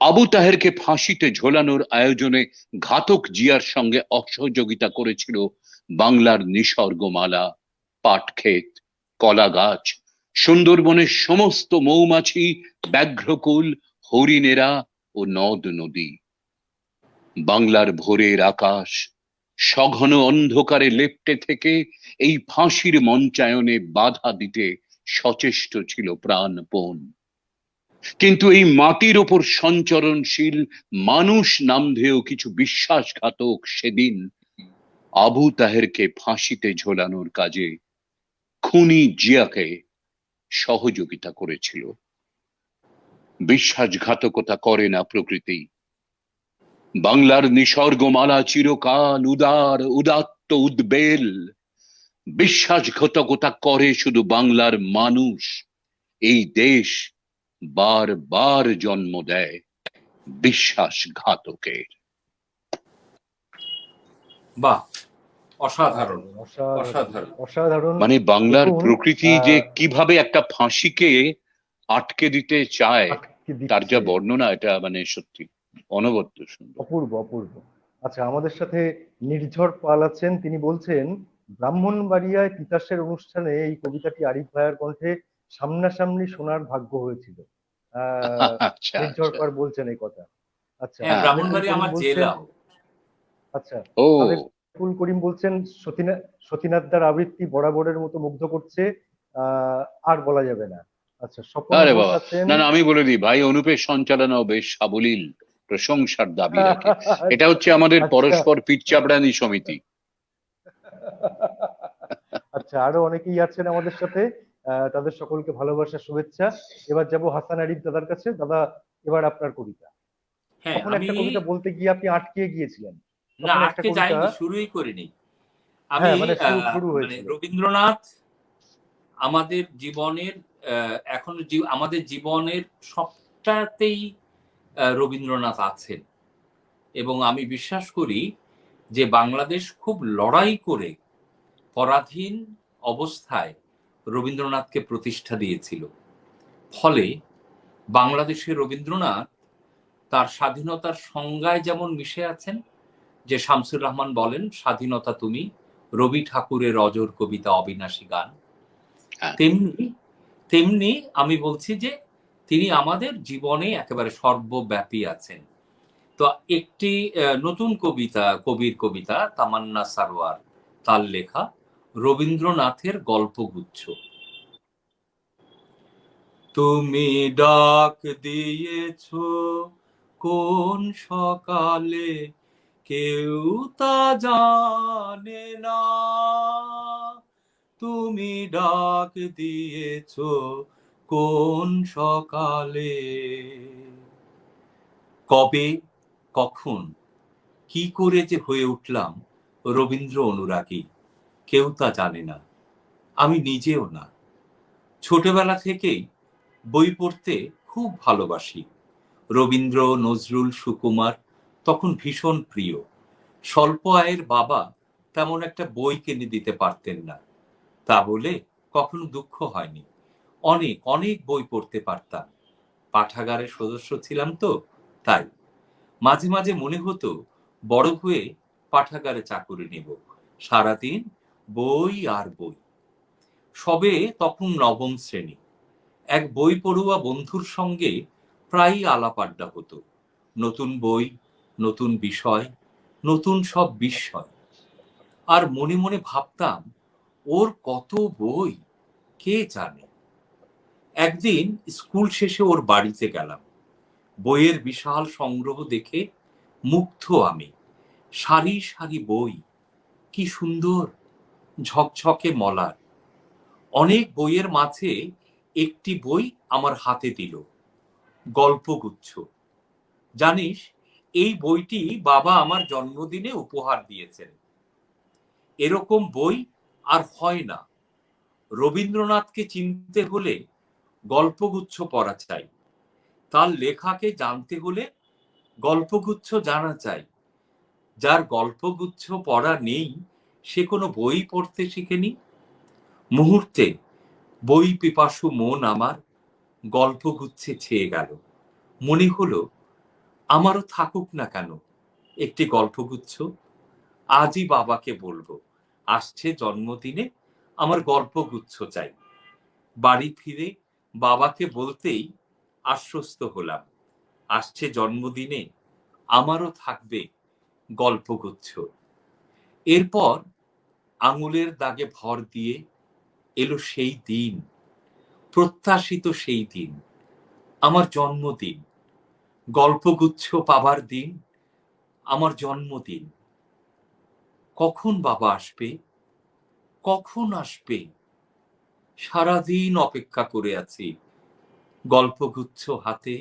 আবু তাহেরকে ফাঁসিতে ঝোলানোর আয়োজনে ঘাতক জিয়ার সঙ্গে অসহযোগিতা করেছিল বাংলার নিসর্গমালা, পাটক্ষেত, কলা গাছ, সুন্দরবনের সমস্ত মৌমাছি, ব্যাঘ্রকুল, হরিণেরা ও নদ নদী। বাংলার ভোরের আকাশ সঘন অন্ধকারে লেপ্টে থেকে এই ফাঁসির মঞ্চায়নে বাধা দিতে সচেষ্ট ছিল প্রাণপণ। কিন্তু এই মাটির ওপর সঞ্চরণশীল মানুষ নামধেয় কিছু বিশ্বাসঘাতক সেদিন আবু তাহেরকে ফাঁসিতে ঝোলানোর কাজে খুনি জিয়াকে সহযোগিতা করেছিল। বিশ্বাসঘাতকতা করে না প্রকৃতি। বাংলার নিসর্গমালা চিরকাল উদার, উদাত্ত, উদ্বেল। বিশ্বাসঘাতকতা করে শুধু বাংলার মানুষ। এই দেশ বারবার জন্ম দেয় বিশ্বাসঘাতকের।
বাহ, অসাধারণ
অসাধারণ
অসাধারণ।
অসাধারণ।
মানে বাংলার
দেখুন,
প্রকৃতি যে কিভাবে একটা ফাঁসিকে আটকে দিতে চায়
আটকে
তার যা
দিচ্ছে।
বর্ণনা, এটা মানে সত্যি অনবদ্য সুন্দর।
অপূর্ব অপূর্ব। আচ্ছা, আমাদের সাথে নির্ঝর পাল আছেন, তিনি বলছেন ব্রাহ্মণবাড়িয়ায় তিতাসের অনুষ্ঠানে এই কবিতাটি আরিফ ভাইয়ার কণ্ঠে সামনাসামনি শোনার ভাগ্য হয়েছিল।
আচ্ছা
নির্ঝর
আচ্ছা।
পাল বলছেন এই কথা। আচ্ছা,
হ্যাঁ,
হ্যাঁ,
আরেফুল
ব্রাহ্মণবাড়ি
করিম
আমার
বলছেন,
জেলাও।
আচ্ছা,
ও
আরেফুল করিম বলছেন সতীনাথদার আবৃত্তি বরাবরের মতো মুগ্ধ করছে, আর বলা যাবে না। আচ্ছা, স্বপন
আরে
ঘোষ
বাবা,
আছেন।
না না, আমি বলে দিই ভাই, অনুপের সঞ্চালনাও বেশ সাবলীল, প্রশংসার দাবি রাখে। এটা হচ্ছে আমাদের
আচ্ছা
পরস্পর পিঠচাপড়ানি সমিতি।
আচ্ছা, আরো অনেকেই আছেন আমাদের সাথে, তাদের সকলকে ভালোবাসা, শুভেচ্ছা। এবার যাব হাসান আরিফ দাদার কাছে। দাদা, এবার আপনার কবিতা।
হ্যাঁ,
তখন
আমি
একটা কবিতা বলতে গিয়ে আপনি আটকে গিয়েছিলেন।
না,
তখন একটা
আটকে
কবিতা,
যাইনি, শুরুই করিনি আমি।
হ্যাঁ মানে শুরু
মানে
হয়েছিল।
রবীন্দ্রনাথ আমাদের জীবনের এখন আমাদের জীবনের সবটাতেই রবীন্দ্রনাথ আছেন, এবং আমি বিশ্বাস করি যে বাংলাদেশ খুব লড়াই করে পরাধীন অবস্থায় রবীন্দ্রনাথকে প্রতিষ্ঠা দিয়েছিল। ফলে বাংলাদেশের রবীন্দ্রনাথ তার স্বাধীনতার সংজ্ঞায় যেমন মিশে আছেন, যে শামসুর রহমান বলেন, স্বাধীনতা তুমি, রবি ঠাকুরের অজর কবিতা, অবিনাশী গান,
হ্যাঁ,
তেমনি তেমনি আমি বলছি যে তিনি আমাদের জীবনে একেবারে সর্বব্যাপী আছেন। তো একটি নতুন কবিতা, কবির কবিতা, তামান্না সারোয়ার, তার লেখা রবীন্দ্রনাথের গল্পগুচ্ছ। তুমি ডাক দিয়েছ কোন সকালে, কেউ তা জানে না, তুমি ডাক দিয়েছ কোন সকালে, কবে, কখন, কি করে যে হয়ে উঠলাম রবীন্দ্র অনুরাগী, কেউ তা জানে না, আমি নিজেও না। ছোটবেলা থেকেই বই পড়তে খুব ভালোবাসি। রবীন্দ্র, নজরুল, সুকুমার তখন ভীষণ প্রিয়। স্বল্প আয়ের বাবা তেমন একটা বই কিনে দিতে পারতেন না, তা বলে কখনো দুঃখ হয়নি। অনেক অনেক বই পড়তে পারতাম, পাঠাগারের সদস্য ছিলাম তো, তাই মাঝে মাঝে মনে হতো বড় হয়ে পাঠাগারে চাকুরি নেব, সারাদিন বই আর বই। সবে তখন নবম শ্রেণী, এক বই পড়ুয়া বন্ধুর সঙ্গে প্রায়ই আলাপ আড্ডা হতো। নতুন বই, নতুন বিষয়, নতুন সব বিস্ময়। আর মনে মনে ভাবতাম, ওর কত বই, কে জানে। একদিন স্কুল শেষে ওর বাড়িতে গেলাম। বইয়ের বিশাল সংগ্রহ দেখে মুগ্ধ আমি। সারি সারি বই, কি সুন্দর, ঝকঝকে মলার। অনেক বইয়ের মাঝে একটি বই আমার হাতে দিল, গল্পগুচ্ছ। জানিস, এই বইটি বাবা আমার জন্মদিনে উপহার দিয়েছেন। এরকম বই আর হয় না। রবীন্দ্রনাথকে চিনতে হলে গল্পগুচ্ছ পড়া চাই, তার লেখাকে জানতে হলে গল্পগুচ্ছ জানা চাই। যার গল্পগুচ্ছ পড়া নেই, সে কোনো বই পড়তে শিখেনি। মুহূর্তে বই পিপাসু মন আমার গল্পগুচ্ছে ছেয়ে গেল। মনে হলো, আমারও থাকুক না কেন একটি গল্পগুচ্ছ। আজই বাবাকে বলবো, আসছে জন্মদিনে আমার গল্পগুচ্ছ চাই। বাড়ি ফিরে বাবাকে বলতেই আশ্বস্ত হলাম, আসছে জন্মদিনে আমারও থাকবে গল্পগুচ্ছ। এরপর আঙুলের দাগে ভর দিয়ে এলো সেই দিন, প্রত্যাশিত সেই দিন, আমার জন্মদিন, গল্পগুচ্ছ পাবার দিন, আমার জন্মদিন। কখন বাবা আসবে, কখন আসবে? সারাদিন অপেক্ষা করে আছি, গল্পগুচ্ছ হাতে,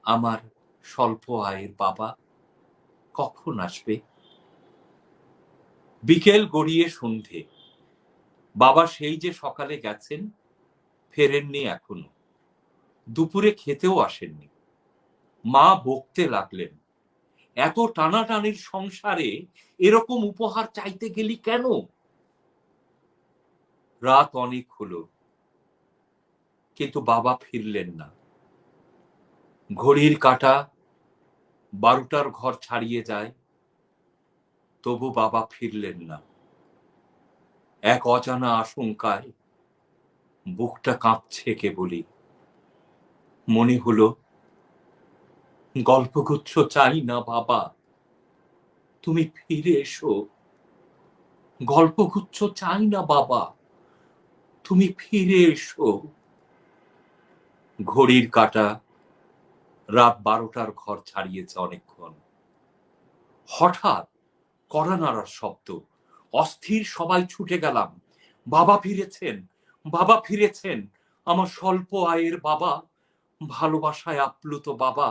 আমার স্বল্প আয়ের বাবা কখন আসবে? বিকেল গড়িয়ে সন্ধে, বাবা সেই যে সকালে গেছেন, ফেরেননি এখনো। দুপুরে খেতেও আসেননি। মা বকতে লাগলেন, এত টানাটানির সংসারে এরকম উপহার চাইতে গেলি কেন? রাত অনেক হলো, কিন্তু বাবা ফিরলেন না। ঘড়ির কাঁটা 12টার ঘর ছাড়িয়ে যায়, তবু বাবা ফিরলেন না। এক অজানা আশঙ্কায় বুকটা কাঁপছে কেবলই। মনে হলো, গল্পগুচ্ছ চাই না বাবা, তুমি ফিরে এসো। গল্পগুচ্ছ চাই না বাবা, তুমি ফিরে এসো। ঘড়ির কাঁটা রাত 12টার ঘর ছাড়িয়েছে অনেকক্ষণ। হঠাৎ কড়া নাড়ার শব্দ, অস্থির সবাই ছুটে গেলাম। বাবা ফিরেছেন, বাবা ফিরেছেন, আমার স্বল্প আয়ের বাবা, ভালোবাসায় আপ্লুত বাবা,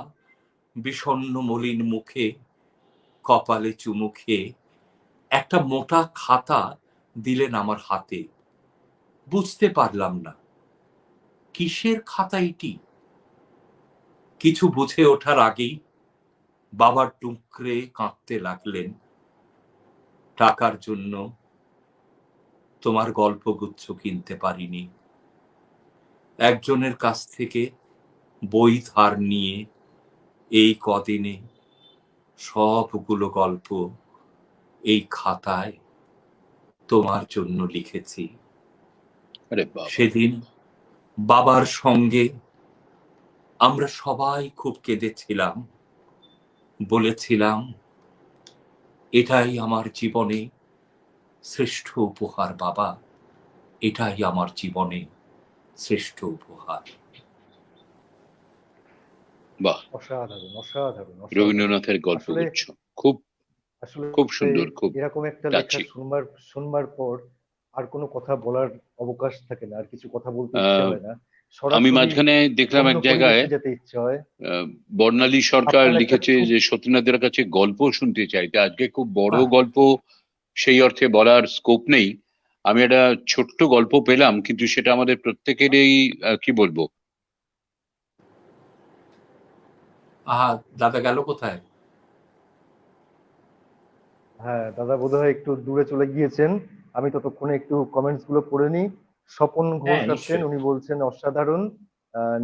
বিষণ্ণ মলিন মুখে, কপালে চুমু খেয়ে একটা মোটা খাতা দিলেন আমার হাতে। বুঝতে পারলাম না কিসের খাতা এটি। কিছু বুঝে ওঠার আগেই বাবার টুকরে কাঁদতে লাগলেন। টাকার জন্য তোমার গল্পগুচ্ছ কিনতে পারিনি, একজনের কাছ থেকে বই ধার নিয়ে এই কদিনে সবগুলো গল্প এই খাতায় তোমার জন্য লিখেছি।
আরে বাবা,
সেদিন বাবার সঙ্গে আমরা সবাই খুব কেঁদেছিলাম। বলেছিলাম, এটাই আমার জীবনে শ্রেষ্ঠ উপহার বাবা, এটাই আমার জীবনে শ্রেষ্ঠ উপহার।
বাহ,
অসাধারণ অসাধারণ অসাধারণ।
রবীন্দ্রনাথের
আসলে
গল্পগুচ্ছ খুব
আসলে
খুব সুন্দর, খুব
এরকম একটা লেখা
টাচি।
শুনবার পর আর কোনো কথা বলার অবকাশ থাকে না, আর কিছু কথা বলতে ইচ্ছে হয় না,
আমি
সরাসরি
মাঝখানে দেখলাম
অন্য
এক জায়গায়
পরিবেশে যেতে ইচ্ছে হয়।
বর্ণালী সরকার
আপনার একটা
লিখেছে
খুব
যে সত্যেন্দ্রনাথের কাছে গল্প শুনতে চাইতে। আজকে খুব বড়
হ্যাঁ
গল্প সেই অর্থে বলার স্কোপ নেই, আমি একটা ছোট্ট গল্প পেলাম, কিন্তু সেটা আমাদের প্রত্যেকেরই কি বলবো।
আহা, দাদা গেল কোথায়?
হ্যাঁ দাদা বোধহয় একটু দূরে চলে গিয়েছেন, আমি ততক্ষণে একটু কমেন্টস গুলো পড়ে নিই। স্বপন
হ্যাঁ,
ঘোষ আছেন,
নিশ্চয়ই।
উনি বলছেন অসাধারণ।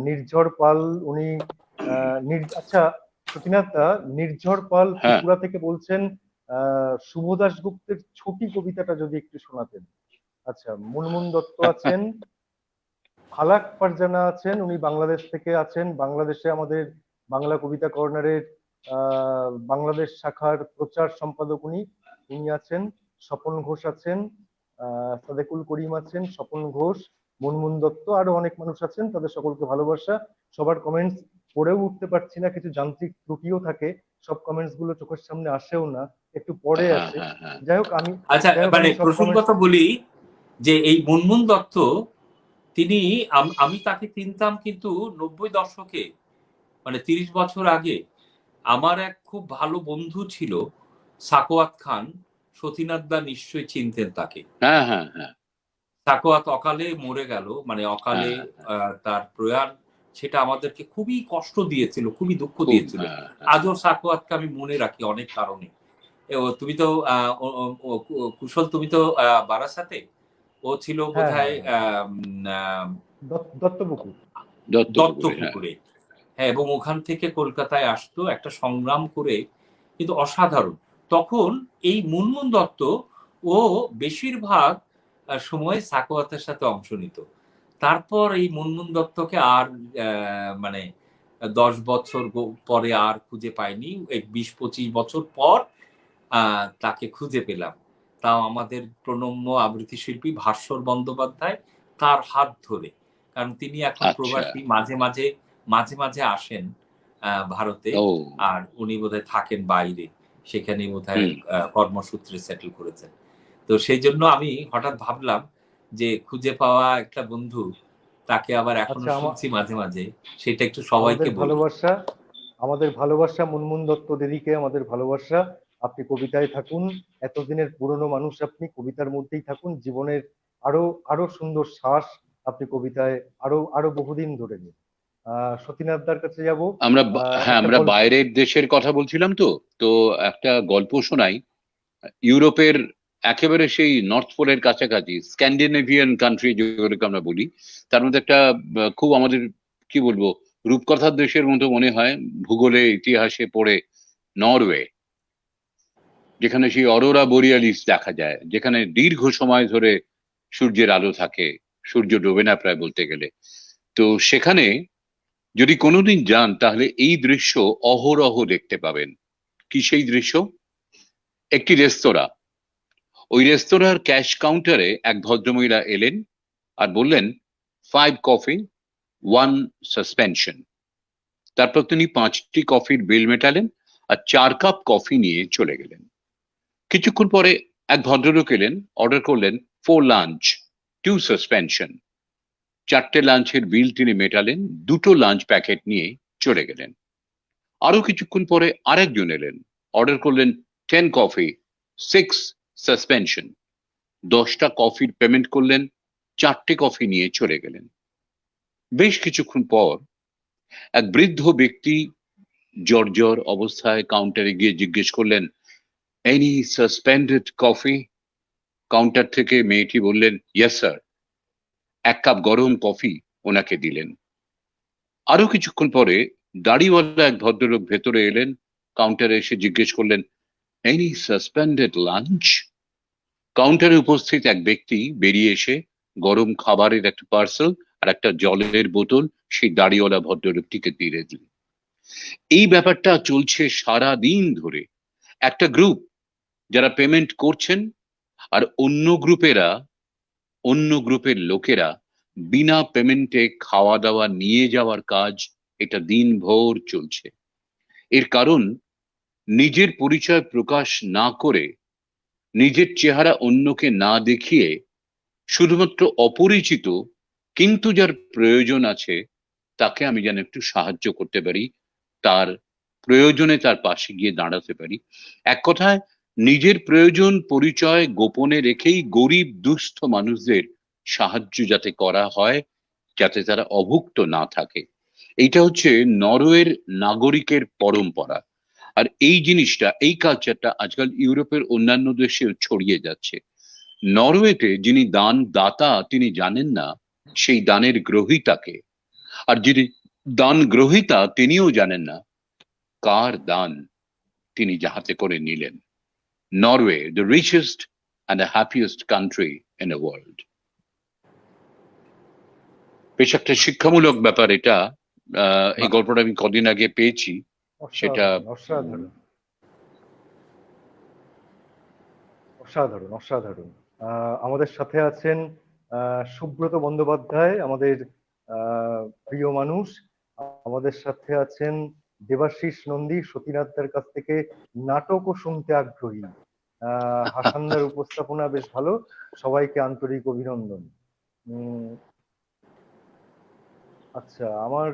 নির্ঝর পাল, উনি আচ্ছা সতীনাথ দা, নির্ঝর পাল
হ্যাঁ,
ত্রিপুরা থেকে বলছেন শুভ দাশগুপ্তের ছুটি কবিতাটা যদি একটু শোনাতেন। আচ্ছা, মুনমুন দত্ত আছেন, ফালাক ফারজানা আছেন, উনি বাংলাদেশ থেকে আছেন, বাংলাদেশে আমাদের বাংলা কবিতা কর্নারের বাংলাদেশ শাখার প্রচার সম্পাদক উনি উনি আছেন। স্বপন ঘোষ আছেন, সাদেকুল করিম আছেন, স্বপন ঘোষ, মুনমুন দত্ত, আরো অনেক মানুষ আছেন, তাদের সকলকে ভালোবাসা। সবার কমেন্টস পড়েও উঠতে পারছি না, কিছু যান্ত্রিক ত্রুটিও থাকে, সব কমেন্টস গুলো চোখের সামনে আসেও না, একটু পরে
হ্যাঁ,
আসে।
হ্যাঁ, হ্যাঁ।
যাই হোক আমি
আচ্ছা,
যাই হোক
মানে
আমি সব কমেন্টস
প্রসঙ্গত বলি যে এই মুনমুন দত্ত, তিনি আমি তাকে চিনতাম কিন্তু ৯০ দশকে, মানে ৩০ বছর আগে। আমার এক খুব ভালো বন্ধু ছিল সাকোয়াত খান, সতীনাথ দা নিশ্চয়ই চিনতেন তাকে।
হ্যাঁ, হ্যাঁ, হ্যাঁ,
সাকোয়াত অকালে মরে গেল, মানে অকালে
হ্যাঁ,
তার প্রয়াণ, সেটা আমাদেরকে খুবই কষ্ট দিয়েছিল, খুবই দুঃখ
খুব,
দিয়েছিল।
হ্যাঁ, হ্যাঁ।
আজও সাকোয়াতকে আমি মনে রাখি অনেক কারণে। তুমি তো কুশল, তুমি তো বারাসাতে, ও ছিল
হ্যাঁ হ্যাঁ
বোধহয়
হ্যাঁ দত্তপুকুর।
দত্তপুকুরে, হ্যাঁ।
দত্তপুকুরে। হ্যাঁ, এবং ওখান থেকে কলকাতায় আসতো একটা সংগ্রাম করে, কিন্তু অসাধারণ। তখন এই মুনমুন দত্ত, ও বেশিরভাগ সময় সাকোয়াতের সাথে অংশ নিত। তারপর এই মুনমুন দত্তকে আর মানে ১০ বছর পরে আর খুঁজে পাইনি। ২০-২৫ বছর পর তাকে খুঁজে পেলাম। তাও আমাদের প্রণম্য আবৃত্তি শিল্পী ভাস্বর বন্দ্যোপাধ্যায়, তার হাত ধরে। কারণ তিনি এখন
আচ্ছা।
প্রবাসী, মাঝে মাঝে আসেন ভারতে।
ও।
আর উনি বোধহয় থাকেন বাইরে। সেখানেই বোধহয়
হুম।
কর্মসূত্রে সেটেল করেছেন। তো সেইজন্য আমি হঠাৎ ভাবলাম যে খুঁজে পাওয়া একটা বন্ধু, তাকে আবার এখনো
আচ্ছা,
শুনছি মাঝে মাঝে। সেটা একটু
আমাদের
সবাইকে বলি।
ভালোবাসা, আমাদের ভালোবাসা মুনমুন দত্ত দিদিকে আমাদের ভালোবাসা। আপনি কবিতায় থাকুন, এতদিনের পুরনো মানুষ, আপনি কবিতার মধ্যেই থাকুন, জীবনের আরো আরো সুন্দর শ্বাস আপনি কবিতায় আরো আরো বহুদিন ধরে নিন। সতীনাথ দার কাছে যাব।
হ্যাঁ,
একটা
আমরা
গল্প।
বাইরের দেশের কথা বলছিলাম তো। তো একটা গল্প শোনাই। ইউরোপের একেবারে সেই নর্থ পোলের কাছাকাছি স্ক্যান্ডিনেভিয়ান কান্ট্রি যেগুলোকে আমরা বলি, তার মধ্যে একটা খুব আমাদের কি বলবো রূপকথার দেশের মতো মনে হয় ভূগোলে ইতিহাসে পড়ে, নরওয়ে, যেখানে সেই অরোরা বোরিয়ালিস দেখা যায়, যেখানে দীর্ঘ সময় ধরে সূর্যের আলো থাকে, সূর্য ডোবে না প্রায় বলতে গেলে। তো সেখানে যদি কোনোদিন যান তাহলে এই দৃশ্য অহরহ দেখতে পাবেন। কি সেই দৃশ্য? একটি রেস্তোরাঁ, ওই রেস্তোরাঁর ক্যাশ কাউন্টারে এক ভদ্রমহিলা এলেন আর বললেন 5 কফি 1 সাসপেনশন। তারপর তিনি 5টি কফির বিল মেটালেন আর 4 কাপ কফি নিয়ে চলে গেলেন। কিছুক্ষণ পরে এক ভদ্রলোক এলেন, অর্ডার করলেন 4 লাঞ্চ 2 সাসপেনশন। 4টে লাঞ্চের বিল তিনি মেটালেন, 2টো লাঞ্চ প্যাকেট নিয়ে চলে গেলেন। আরো কিছুক্ষণ পরে আরেকজন এলেন, অর্ডার করলেন 10 কফি, 6 সাসপেনশন। 10টা কফির পেমেন্ট করলেন, 4টে কফি নিয়ে চলে গেলেন। বেশ কিছুক্ষণ পর এক বৃদ্ধ ব্যক্তি জর্জর অবস্থায় কাউন্টারে গিয়ে জিজ্ঞেস করলেন, এনি সাসপেন্ডেড কফি? কাউন্টার থেকে মেয়েটি বললেন, ইয়েস স্যার। 1 কাপ গরম কফি ওনাকে দিলেন। আরো কিছুক্ষণ পরে দাড়িওয়ালা এক ভদ্রলোক ভেতরে এলেন, কাউন্টারে এসে জিজ্ঞেস করলেন, এনি সাসপেন্ডেড লাঞ্চ? কাউন্টারে উপস্থিত এক ব্যক্তি বেরিয়ে এসে গরম খাবারের একটা পার্সেল আর একটা জলের বোতল সেই দাড়িওয়ালা ভদ্রলোকটিকে দিয়ে দিলেন। এই ব্যাপারটা চলছে সারা দিন ধরে। একটা গ্রুপ যারা পেমেন্ট করছেন, আর অন্য গ্রুপের লোকেরা বিনা পেমেন্টে খাওয়া দাওয়া নিয়ে যাওয়ার কাজ এটা দিনভর চলছে। এর কারণ, নিজের পরিচয় প্রকাশ না করে, নিজের চেহারা অন্যকে না দেখিয়ে, শুধুমাত্র অপরিচিত কিন্তু যার প্রয়োজন আছে তাকে আমি যেন একটু সাহায্য করতে পারি, তার প্রয়োজনে তার পাশে গিয়ে দাঁড়াতে পারি। এক কথায়, নিজের প্রয়োজন পরিচয় গোপনে রেখেই গরিব দুস্থ মানুষদের সাহায্য যাতে করা হয়, যাতে তারা অভুক্ত না থাকে। এইটা হচ্ছে নরওয়ের নাগরিকের পরম্পরা। আর এই জিনিসটা, এই কালচারটা আজকাল ইউরোপের অন্যান্য দেশেও ছড়িয়ে যাচ্ছে। নরওয়েতে যিনি দান দাতা তিনি জানেন না সেই দানের গ্রহীতাকে, আর যিনি দান গ্রহীতা তিনিও জানেন না কার দান তিনি হাতে করে নিলেন। Norway, the richest and the happiest country in the world. বেশ একটা শিক্ষামূলক ব্যাপার এটা। এই গল্পটা আমি কদিন আগে পেয়েছি, সেটা
অসাধারণ অসাধারণ অসাধারণ। আমাদের সাথে আছেন সুব্রত বন্দ্যোপাধ্যায়, আমাদের প্রিয় মানুষ। আমাদের সাথে আছেন দেবাশিস নন্দী, সতীনাথদার কাছ থেকে নাটকও শুনতে আগ্রহী। হাসানদার উপস্থাপনা বেশ ভালো, সবাইকে আন্তরিক অভিনন্দন। আচ্ছা, আমার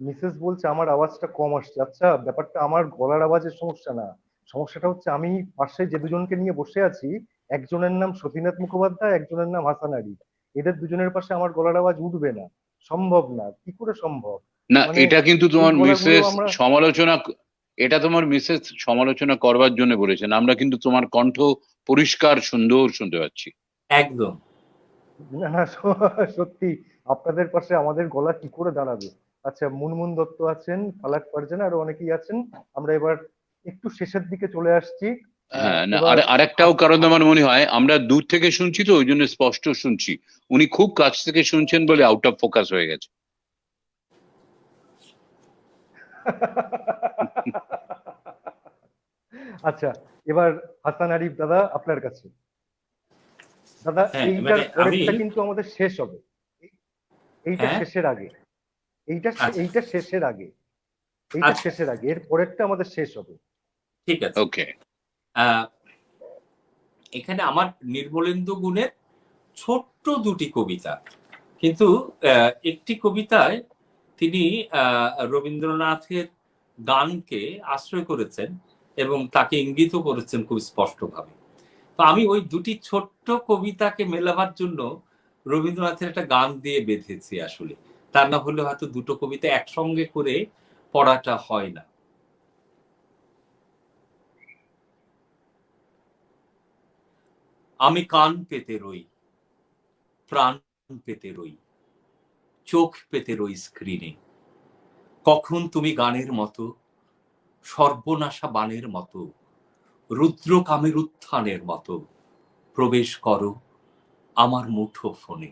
মিসেস বলছে আমার আওয়াজটা কম আসছে। আচ্ছা, ব্যাপারটা আমার গলার আওয়াজের সমস্যা না, সমস্যাটা হচ্ছে আমি পাশে যে দুজনকে নিয়ে বসে আছি, একজনের নাম সতীনাথ মুখোপাধ্যায়, একজনের নাম হাসান আলী। এদের দুজনের পাশে আমার গলার আওয়াজ উঠবে না, সম্ভব না। কি করে সম্ভব?
না,
মানে
এটা কিন্তু
এই
তোমার
গলাগুলো
মিসেস
আমরা
সমালোচনা, এটা তোমার মিসেস সমালোচনা করবার জন্য বলেছেন। আমরা কিন্তু তোমার কণ্ঠ পরিষ্কার সুন্দর শুনতে পাচ্ছি।
একদম
না না, সত্যি আপনাদের পাশে আমাদের গলা কি করে দাঁড়াবে? আচ্ছা, মুনমুন দত্ত আছেন, ফালাক পারজানা, আরো অনেকেই আছেন। আমরা এবার একটু শেষের দিকে চলে আসছি।
হ্যাঁ, না,
এবার
আরেকটাও কারণ আমার মনে হয়, আমরা দূর থেকে শুনছি তো ওই জন্য স্পষ্ট শুনছি। উনি খুব কাছ থেকে শুনছেন বলে আউট অফ ফোকাস হয়ে গেছে।
আচ্ছা, এবার হাসান আরিফ দাদা আপনার কাছে। দাদা,
হ্যাঁ,
এইটার
মানে
পরেরটা কিন্তু আমাদের শেষ হবে। এইটা
হ্যাঁ,
শেষের আগে, এইটা
আচ্ছা,
এইটা শেষের আগে, এইটা
আচ্ছা,
শেষের আগে, এর পরেরটা আমাদের শেষ হবে।
ঠিক আছে।
ওকে।
আহ, এখানে আমার নির্মলেন্দু গুণের ছোট্ট দুটি কবিতা, কিন্তু একটি কবিতায় তিনি রবীন্দ্রনাথের গানকে আশ্রয় করেছেন এবং তাকে ইঙ্গিত করেছেন খুব স্পষ্টভাবে। তো আমি ওই দুটি ছোট্ট কবিতাকে মেলাবার জন্য রবীন্দ্রনাথের একটা গান দিয়ে বেঁধেছি আসলে। তা না হলে হয়তো দুটো কবিতা একসঙ্গে করে পড়াটা হয় না। আমি কান পেতে রই, প্রাণ পেতে রই, চোখ পেতে রই স্ক্রিনে, কখন তুমি গানের মতো, সর্বনাশা বাণের মতো, রুদ্রকামের উত্থানের মতো প্রবেশ করো আমার মুঠো ফোনে।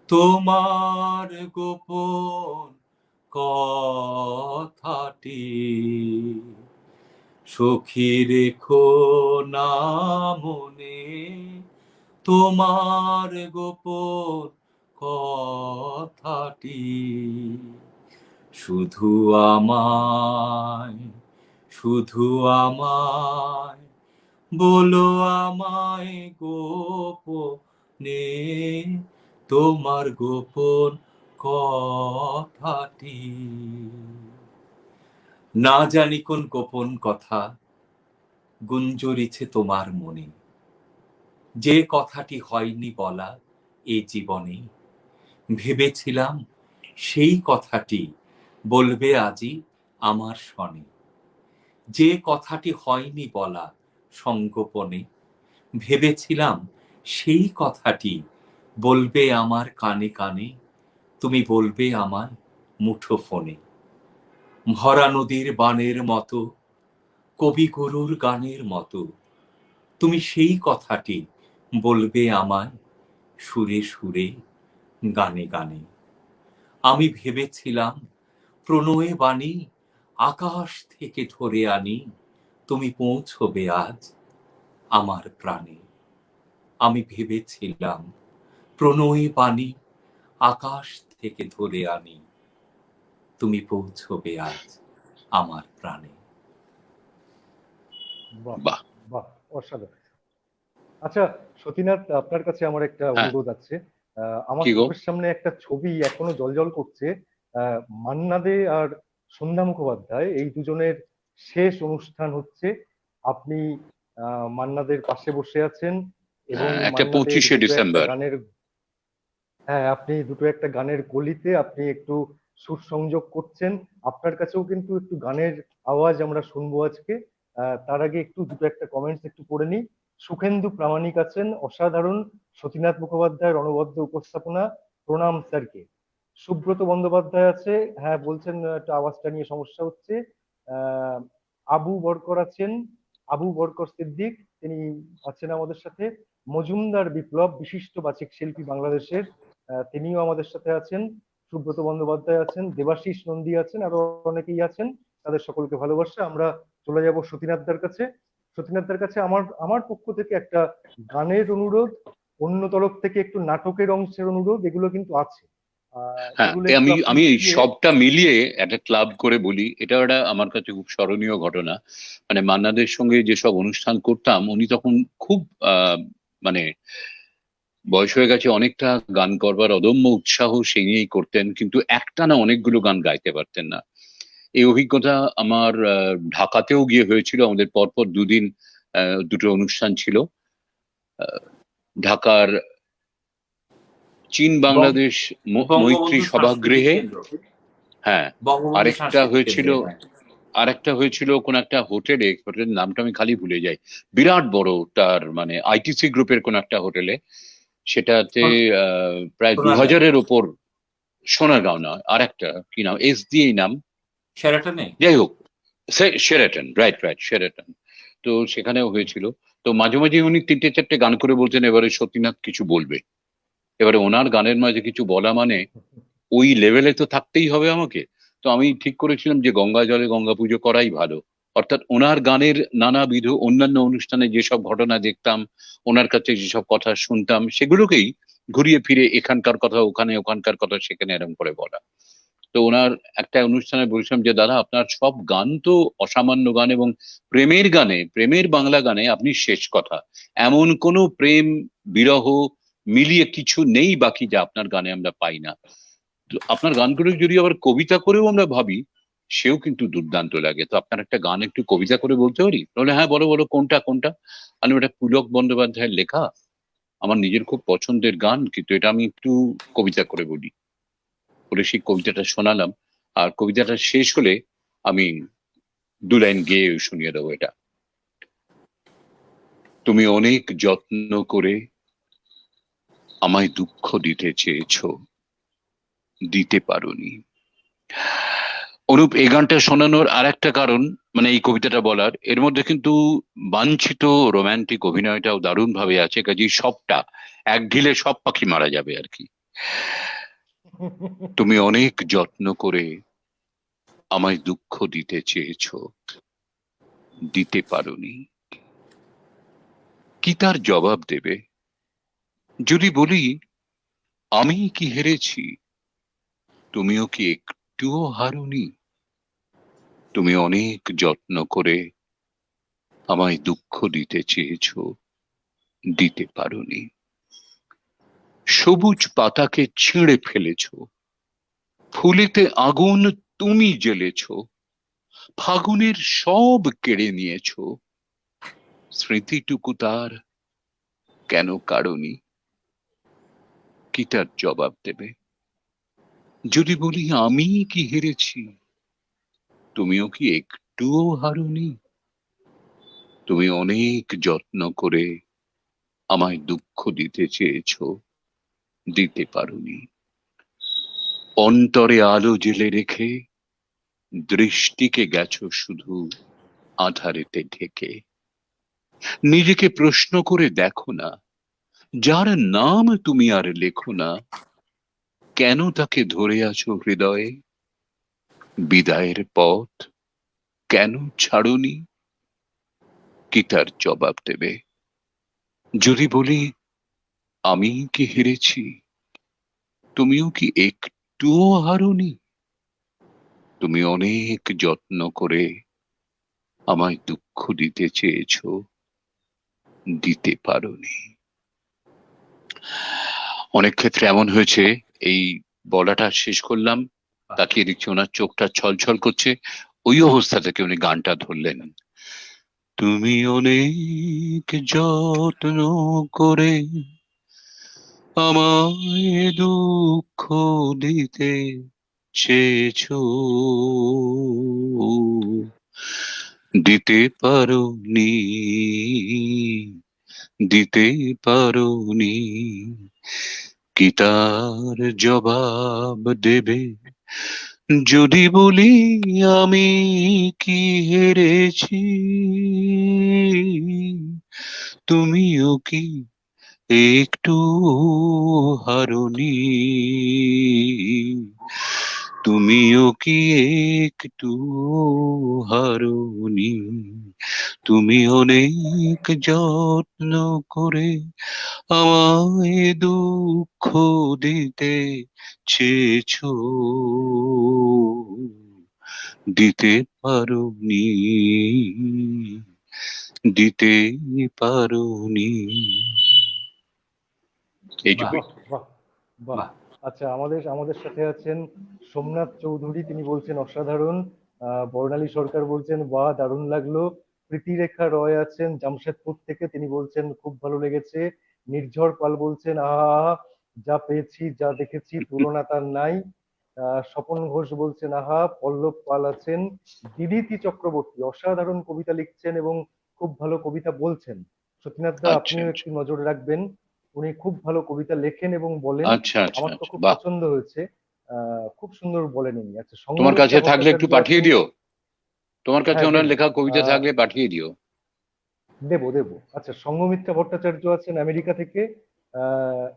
তোমার গোপন কথাটি সখী রেখো না মনে, তোমার গোপন কথাটি শুধু আমায়, শুধু আমায় বলো, আমায় গোপনে, তোমার গোপন কথাটি। না জানি কোন গোপন কথা গুঞ্জরিছে তোমার মনে, যে কথাটি হয়নি বলা এ জীবনে, ভেবেছিলাম সেই কথাটি বলবে আজি আমার শনে, যে কথাটি হয়নি বলা সঙ্গোপনে, ভেবেছিলাম সেই কথাটি বলবে আমার কানে কানে, তুমি বলবে আমায় মুঠোফোনে। ভরা নদীর বানের মতো, কবিগুরুর গানের মতো, তুমি সেই কথাটি বলবে আমায় সুরে সুরে, গানে গানে। আমি ভেবেছিলাম প্রণয়ে বাণী আকাশ থেকে ধরে আনি, তুমি পৌঁছবে আজ আমার প্রাণে। আমি ভেবেছিলাম প্রণয়ে বাণী আকাশ থেকে ধরে আনি, তুমি পৌঁছবে আজ আমার প্রাণে।
বাহ,
বাহ।
বাহ, অসাধারণ। আচ্ছা সতীনাথ, আপনার কাছে আমার একটা
হ্যাঁ,
অনুরোধ আছে। আমার
কি গো?
চোখের সামনে একটা ছবি এখনো জ্বলজ্বল করছে। মান্না দে আর সন্ধ্যা মুখোপাধ্যায় এই দুজনের শেষ অনুষ্ঠান হচ্ছে। আপনি মান্না দের পাশে বসে আছেন এবং
হ্যাঁ, একটা
মান্না দের
25শে
দুটো একটা
ডিসেম্বর।
গানের, হ্যাঁ আপনি দুটো একটা গানের কলিতে আপনি একটু সুর সংযোগ করছেন। আপনার কাছেও কিন্তু একটু গানের আওয়াজ আমরা শুনবো আজকে। তার আগে একটু দুটো একটা কমেন্টস একটু পড়ে নিই। সুখেন্দু প্রামাণিক আছেন, অসাধারণ সতীনাথ মুখোপাধ্যায়ের অনবদ্য উপস্থাপনা, প্রণাম স্যারকে। সুব্রত বন্দ্যোপাধ্যায় আছে, হ্যাঁ বলছেন একটা আওয়াজটা নিয়ে সমস্যা হচ্ছে। আহ আবু বরকর আছেন, আবু বরকর সিদ্দিক, তিনি আছেন আমাদের সাথে। মজুমদার বিপ্লব, বিশিষ্ট বাচিক শিল্পী বাংলাদেশের, তিনিও আমাদের সাথে আছেন। সুব্রত বন্দ্যোপাধ্যায় আছেন, দেবাশিস নন্দী আছেন, আরো অনেকেই আছেন। তাদের সকলকে ভালোবাসা। আমরা চলে যাব সতীনাথদার কাছে। সতীনাথদার কাছে আমার আমার পক্ষ থেকে একটা গানের অনুরোধ, অন্য তরফ থেকে একটু নাটকের অংশের অনুরোধ, এগুলো কিন্তু আছে।
হ্যাঁ,
এগুলো একটু
আমি
আপনি
আমি এই
মিলিয়ে।
সবটা মিলিয়ে একটা ক্লাব করে বলি, এটা একটা আমার কাছে খুব স্মরণীয় ঘটনা। মানে মান্নাদের সঙ্গে যেসব অনুষ্ঠান করতাম, উনি তখন খুব মানে বয়স হয়ে গেছে অনেকটা, গান করবার অদম্য উৎসাহ সেই নিয়েই করতেন, কিন্তু একটানা অনেকগুলো গান গাইতে পারতেন না। এই অভিজ্ঞতা আমার ঢাকাতেও গিয়ে হয়েছিল। আমাদের পরপর দুদিন দুটো অনুষ্ঠান ছিল। আহ, ঢাকার চীন
বঙ্গ-
বাংলাদেশ মৈত্রী
বঙ্গবন্ধু সাংস্কৃতিক
সভাগৃহে।
কেন্দ্র,
হ্যাঁ,
বঙ্গবন্ধু
আরেকটা
সাংস্কৃতিক
হয়েছিল,
কেন্দ্রে, হ্যাঁ।
কোন একটা হোটেলে, হোটেলের নামটা আমি খালি ভুলে যাই। বিরাট বড়, তার মানে আইটিসি গ্রুপের কোন একটা হোটেলে, সেটাতে প্রায়
সোনারগাঁও,
2000-এর ওপর। সোনারগাঁও নয়, আর একটা কি নাম, এস দিয়েই নাম,
শেরাটনে।
যাই হোক। Sheraton, right right, Sheraton. তো সেখানেও হয়েছিল। তো মাঝে মাঝে উনি তিনটে চারটে গান করে বলতেন এবারে সতীনাথ কিছু বলবে। এবারে ওনার গানের মাঝে কিছু বলা মানে ওই লেভেলে তো থাকতেই হবে আমাকে। তো আমি ঠিক করেছিলাম যে গঙ্গা জলে গঙ্গা পুজো করাই ভালো। অর্থাৎ ওনার গানের নানাবিধ অন্যান্য অনুষ্ঠানে যেসব ঘটনা দেখতাম, ওনার কাছে যেসব কথা শুনতাম, সেগুলোকেই ঘুরিয়ে ফিরে এখানকার কথা ওখানে, ওখানকার কথা সেখানে, এরকম করে বলা। তো ওনার একটা অনুষ্ঠানে বলছিলাম যে দাদা, আপনার সব গান তো অসামান্য গান, এবং প্রেমের গানে, প্রেমের বাংলা গানে আপনি শেষ কথা। এমন কোনো প্রেম, বিরহ মিলিয়ে কিছু নেই বাকি যা আপনার গানে আমরা পাই না। তো আপনার গানগুলো যদি আবার কবিতা করেও আমরা ভাবি, সেও কিন্তু দুর্দান্ত লাগে। তো আপনার একটা গান একটু কবিতা করে বলতে পারি? বলে হ্যাঁ, বলো বলো, কোনটা কোনটা। আমি, ওটা পুলক বন্দ্যোপাধ্যায়ের লেখা, আমার নিজের খুব পছন্দের গান, কিন্তু এটা আমি একটু কবিতা করে বলি। বলে সেই কবিতাটা শোনালাম। আর কবিতাটা শেষ হলে আমি দু লাইন গেয়ে শুনিয়ে দেবো এটা। তুমি অনেক যত্ন করে আমায় দুঃখ দিতে চেয়েছো, দিতে পারোনি। অনুপ, এই গানটা শোনানোর আর একটা কারণ, মানে এই কবিতাটা বলার, এর মধ্যে কিন্তু বাঞ্ছিত রোমান্টিক অভিনয়টাও দারুণ ভাবে আছে। কাজেই সবটা এক ঢিলে সব পাখি মারা যাবে আর কি। তুমি অনেক যত্ন করে আমায় দুঃখ দিতে চেয়েছো, দিতে পারোনি। কি তার জবাব দেবে যদি বলি আমি কি হেরেছি? তুমিও কি একটুও হারোনি? তুমি অনেক যত্ন করে আমায় দুঃখ দিতে চেয়েছো, দিতে পারোনি। সবুজ পাতাকে ছিঁড়ে ফেলেছো, ফুলেতে আগুন তুমি জ্বেলেছো, ফাগুনের সব কেড়ে নিয়েছো, স্মৃতিটুকু তার কেন কারণই, কি তার জবাব দেবে? যদি বলি আমি কি হেরেছি, তুমিও কি একটুও হারোনি? তুমি অনেক যত্ন করে আমায় দুঃখ দিতে চেয়েছো, দিতে পারোনি। অন্তরে আলো জেলে রেখে দৃষ্টিকে গেছো শুধু আঁধারেতে ঢেকে। নিজেকে প্রশ্ন করে দেখো না, যার নাম তুমি আর লেখো না, কেন তাকে ধরে আছো হৃদয়ে? বিদায়ের পথ কেন ছাড়োনি, কি তার জবাব দেবে? যদি বলি আমি কি হেরেছি, তুমিও কি একটুও হারোনি? তুমি অনেক যত্ন করে আমায় দুঃখ দিতে চেয়েছো, দিতে পারোনি। অনেক ক্ষেত্রে এমন হয়েছে, এই বলাটা শেষ করলাম, তাকিয়ে দেখছি ওনার চোখটা ছলছল করছে, ওই অবস্থা থেকে উনি গানটা ধরলেন। তুমি অনেক যত্ন করে আমায় দুঃখ দিতে চেয়েছো, দিতে পারোনি, দিতে পারোনি, কি তার জবাব দেবে? যদি বলি আমি কি হেরেছি, তুমিও কি একটু হারোনি? তুমিও কি একটু হারোনি? তুমি অনেক যত্ন করে আমায় দুঃখ দিতে চেয়েছো, দিতে পারোনি, দিতে পারোনি। এইটুকুই।
বাহ বাহ বাহ।
বাহ।
আচ্ছা, আমাদের আমাদের সাথে আছেন সোমনাথ চৌধুরী, তিনি বলছেন অসাধারণ। বর্ণালী সরকার বলছেন বাহ দারুণ লাগলো। প্রীতিরেখা রয় আছেন জামশেদপুর থেকে, তিনি বলছেন খুব ভালো লেগেছে। নির্ঝর পাল বলছেন আহা, যা পেয়েছি যা দেখেছি তুলনা তার নাই। স্বপন ঘোষ বলছেন আহা। পল্লব পাল আছেন। দিদিতি চক্রবর্তী অসাধারণ কবিতা লিখছেন এবং খুব ভালো কবিতা বলছেন। সতীনাথ দা,
আচ্ছা
আপনিও
আচ্ছা
একটু নজর রাখবেন, উনি খুব ভালো কবিতা লেখেন এবং বলেন।
আচ্ছা আচ্ছা
আমার তো
আচ্ছা,
খুব
বাহ।
পছন্দ হয়েছে। খুব সুন্দর বলেন উনি। আচ্ছা,
তোমার
সঙ্গমিত্রা
কাছে থাকলে একটু
ভট্টাচার্য
পাঠিয়ে
আছেন।
দিও, তোমার কাছে
হ্যাঁ,
ওনার
দেবো।
লেখা কবিতা
আহ
থাকলে পাঠিয়ে দিও।
দেবো দেবো। আচ্ছা, সঙ্গমিত্রা ভট্টাচার্য আছেন আমেরিকা থেকে।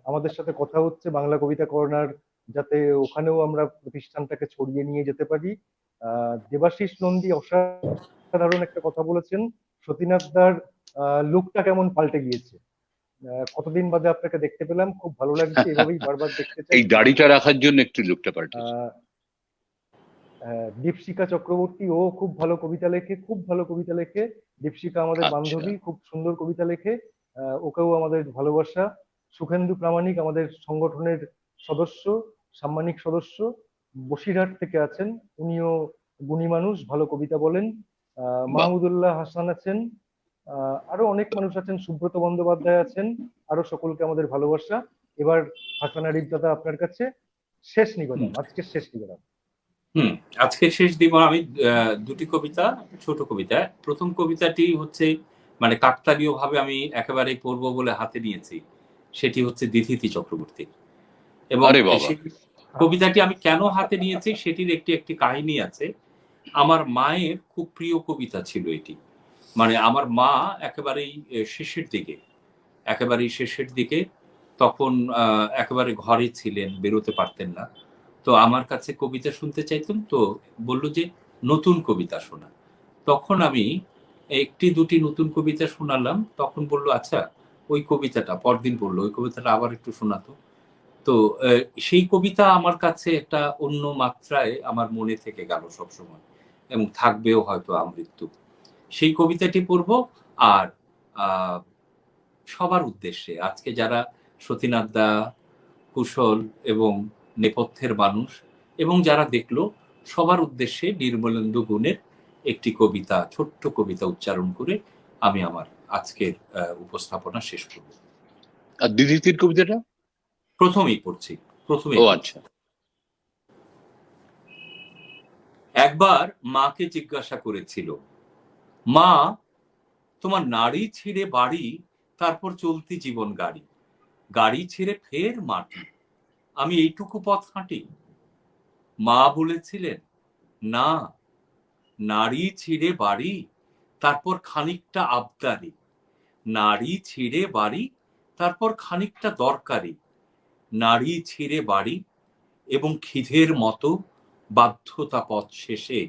আমাদের সাথে কথা হচ্ছে বাংলা কবিতা কর্নার, যাতে ওখানেও আমরা প্রতিষ্ঠানটাকে ছড়িয়ে নিয়ে যেতে পারি। দেবাশিস নন্দী অসাধারণ একটা কথা বলেছেন। সতীনাথ দার লুকটা কেমন পাল্টে গিয়েছে। কতদিন বাদে আপনাকে দেখতে পেলাম, খুব ভালো লাগছে, এভাবেই বারবার দেখতে চাই,
এই
প্লিজ।
দাড়িটা রাখার জন্য একটু লুকটা পাল্টেছে।
দীপশিকা চক্রবর্তী, ও খুব ভালো কবিতা লেখে, খুব ভালো কবিতা লেখে। দীপশিকা আমাদের
আচ্ছা,
বান্ধবী, খুব সুন্দর কবিতা লেখে। ওকেও আমাদের ভালোবাসা। সুখেন্দু প্রামাণিক আমাদের সংগঠনের সদস্য, সাম্মানিক সদস্য, বসিরহাট থেকে আছেন। উনিও গুণী মানুষ, ভালো কবিতা বলেন।
বাহ।
মাহমুদুল্লাহ হাসান আছেন। আরো অনেক মানুষ আছেন, সুব্রত বন্দ্যোপাধ্যায় আছেন। আরো সকলকে আমাদের ভালোবাসা। এবার হাসান আরিফ দাদা, আপনার কাছে শেষ নিবেদন, আজকের শেষ নিবেদন।
হুম। আজকে শেষ দিব আমি দুটি কবিতা, ছোট কবিতা। প্রথম কবিতাটি হচ্ছে মানে কাকতালীয় ভাবে আমি একেবারেই পড়বো বলে হাতে নিয়েছি, সেটি হচ্ছে দিথিতি চক্রবর্তী। এবং
আরে বাবা।
সেই কবিতাটি আমি কেন হাতে নিয়েছি সেটির একটি একটি কাহিনী আছে। আমার মায়ের খুব প্রিয় কবিতা ছিল এটি। মানে আমার মা একেবারেই শেষের দিকে, একেবারেই শেষের দিকে তখন একেবারে ঘরে ছিলেন, বেরোতে পারতেন না। তো আমার কাছে কবিতা শুনতে চাইতেন, তো বলল যে নতুন কবিতা শোনা। তখন আমি একটি দুটি নতুন কবিতা শোনালাম, তখন বলল আচ্ছা ওই কবিতাটা, পরদিন বললো ওই কবিতাটা আবার একটু শোনাতো। তো সেই কবিতা আমার কাছে একটা অন্য মাত্রায় আমার মনে থেকে গেল সবসময়, এবং থাকবেও হয়তো আমৃত্যু। সেই কবিতাটি পড়ব। আর আহ, সবার উদ্দেশ্যে আজকে যারা সতীনাথ দা, কুশল এবং নেপথ্যের মানুষ এবং যারা দেখলো, সবার উদ্দেশ্যে নির্মলেন্দু গুণের একটি কবিতা, ছোট্ট কবিতা উচ্চারণ করে আমি আমার আজকের উপস্থাপনা শেষ করব।
আর দ্বিতীয় কবিতাটা
প্রথমেই পড়ছি।
ও আচ্ছা।
একবার মাকে জিজ্ঞাসা করেছিল, মা, তোমার নাড়ি ছিঁড়ে বাড়ি, তারপর চলতি জীবন গাড়ি, গাড়ি ছেড়ে ফের মাটি, আমি এইটুকু পথ হাঁটি। মা বলেছিলেন, না, নাড়ি ছিঁড়ে বাড়ি, তারপর খানিকটা আবদারি, নাড়ি ছিঁড়ে বাড়ি, তারপর খানিকটা দরকারি, নাড়ি ছিঁড়ে বাড়ি এবং খিদের মতো বাধ্যতা পথ শেষে